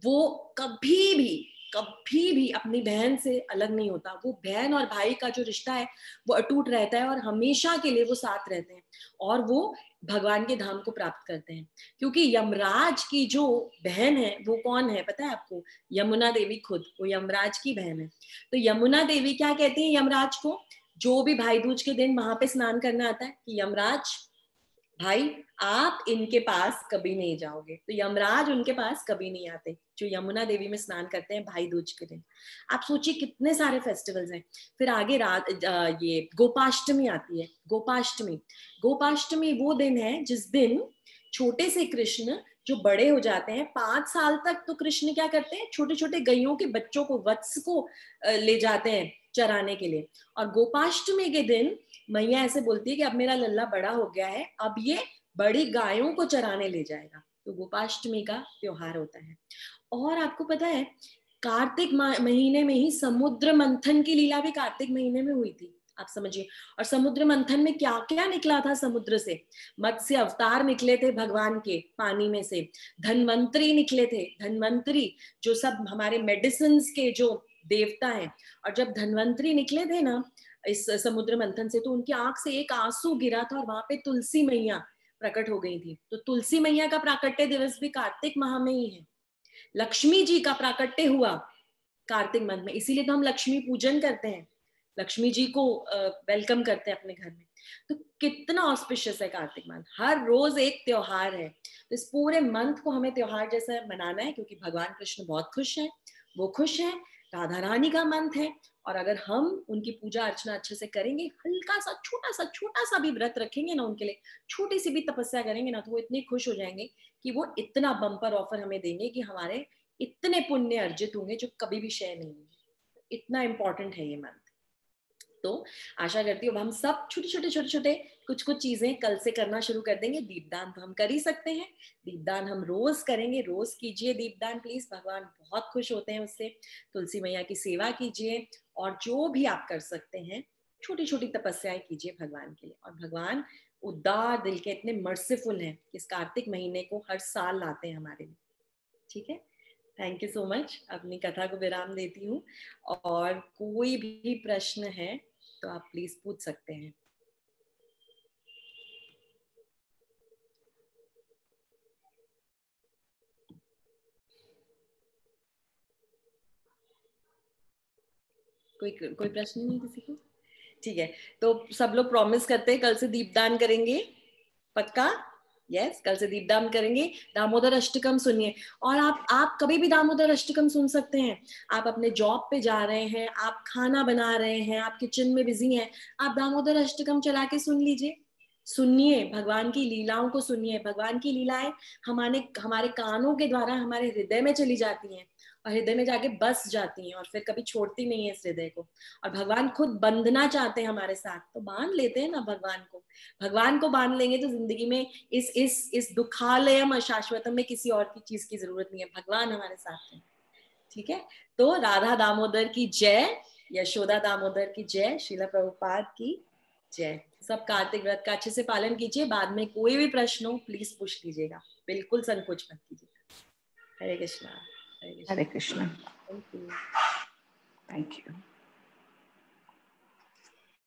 वो कभी भी अपनी बहन से अलग नहीं होता। वो बहन और भाई का जो रिश्ता है वो अटूट रहता है और हमेशा के लिए वो साथ रहते हैं और वो भगवान के धाम को प्राप्त करते हैं। क्योंकि यमराज की जो बहन है वो कौन है पता है आपको? यमुना देवी खुद, वो यमराज की बहन है। तो यमुना देवी क्या कहती है यमराज को, जो भी भाई दूज के दिन वहां पे स्नान करना आता है, कि यमराज भाई आप इनके पास कभी नहीं जाओगे। तो यमराज उनके पास कभी नहीं आते जो यमुना देवी में स्नान करते हैं भाई दूज के दिन। आप सोचिए कितने सारे फेस्टिवल्स हैं। फिर आगे ये गोपाष्टमी आती है। गोपाष्टमी वो दिन है जिस दिन छोटे से कृष्ण जो बड़े हो जाते हैं, 5 साल तक तो कृष्ण क्या करते हैं, छोटे छोटे गैयों के बच्चों को, वत्स को ले जाते हैं चराने के लिए। और गोपाष्टमी के दिन मैया ऐसे बोलती है कि अब मेरा लल्ला बड़ा हो गया है, अब ये बड़ी गायों को चराने ले जाएगा। तो गोपाष्टमी का त्योहार होता है। और आपको पता है कार्तिक महीने में ही समुद्र मंथन की लीला भी कार्तिक महीने में हुई थी, आप समझिए। और समुद्र मंथन में क्या क्या निकला था समुद्र से? मत्स्य अवतार निकले थे भगवान के पानी में से, धन्वंतरी निकले थे, धन्वंतरी जो सब हमारे मेडिसिन के जो देवता हैं। और जब धन्वंतरी निकले थे ना इस समुद्र मंथन से, तो उनकी आंख से एक आंसू गिरा था और वहां पे तुलसी मैया प्रकट हो गई थी। तो तुलसी मैया का प्राकट्य दिवस भी कार्तिक माह में ही है। लक्ष्मी जी का प्राकट्य हुआ कार्तिक मंथ में, इसीलिए तो हम लक्ष्मी पूजन करते हैं, लक्ष्मी जी को वेलकम करते हैं अपने घर में। तो कितना ऑस्पिशियस है कार्तिक मंथ, हर रोज एक त्योहार है। तो इस पूरे मंथ को हमें त्योहार जैसा मनाना है, क्योंकि भगवान कृष्ण बहुत खुश हैं, वो खुश हैं, राधा रानी का मंथ है। और अगर हम उनकी पूजा अर्चना अच्छे से करेंगे, हल्का सा छोटा सा भी व्रत रखेंगे ना उनके लिए, छोटी सी भी तपस्या करेंगे ना, तो वो इतने खुश हो जाएंगे कि वो इतना बम्पर ऑफर हमें देंगे कि हमारे इतने पुण्य अर्जित होंगे जो कभी भी शेयर नहीं होंगे। इतना इंपॉर्टेंट है ये मंथ। तो आशा करती हूँ हम सब छोटे छोटे कुछ चीजें कल से करना शुरू कर देंगे। दीपदान तो हम कर ही सकते हैं, दीपदान हम रोज करेंगे, रोज कीजिए दीपदान प्लीज, भगवान बहुत खुश होते हैं उससे। तुलसी मैया की सेवा कीजिए और जो भी आप कर सकते हैं छोटी छोटी तपस्याएं कीजिए भगवान के लिए। और भगवान उदार दिल के इतने मर्सीफुल हैं, इस कार्तिक महीने को हर साल लाते हैं हमारे लिए। ठीक है, थैंक यू सो मच। अपनी कथा को विराम देती हूँ और कोई भी प्रश्न है तो आप प्लीज पूछ सकते हैं। कोई प्रश्न नहीं किसी को? ठीक है, तो सब लोग प्रॉमिस करते हैं कल से दीपदान करेंगे, पक्का? यस, कल से दीपदान करेंगे। दामोदर अष्टकम सुनिए। और आप कभी भी दामोदर अष्टकम सुन सकते हैं। आप अपने जॉब पे जा रहे हैं, आप खाना बना रहे हैं, आप किचन में बिजी हैं, आप दामोदर अष्टकम चला के सुन लीजिए। सुनिए, भगवान की लीलाओं को सुनिए। भगवान की लीलाएं हमारे कानों के द्वारा हमारे हृदय में चली जाती हैं और हृदय में जाके बस जाती हैं और फिर कभी छोड़ती नहीं है इस हृदय को। और भगवान खुद बंधना चाहते हैं हमारे साथ, तो बांध लेते हैं ना भगवान को। भगवान को बांध लेंगे तो जिंदगी में इस दुखालयम अशाश्वतम में किसी और की चीज की जरूरत नहीं है, भगवान हमारे साथ हैं। ठीक है, तो राधा दामोदर की जय, यशोदा दामोदर की जय, श्रीला प्रभुपाद की जय। सब कार्तिक व्रत का अच्छे से पालन कीजिए। बाद में कोई भी प्रश्न हो प्लीज पूछ लीजिएगा, बिल्कुल संकोच मत कीजिएगा। Hare Krishna. Hare Krishna. Hare Krishna. Thank you. Thank you.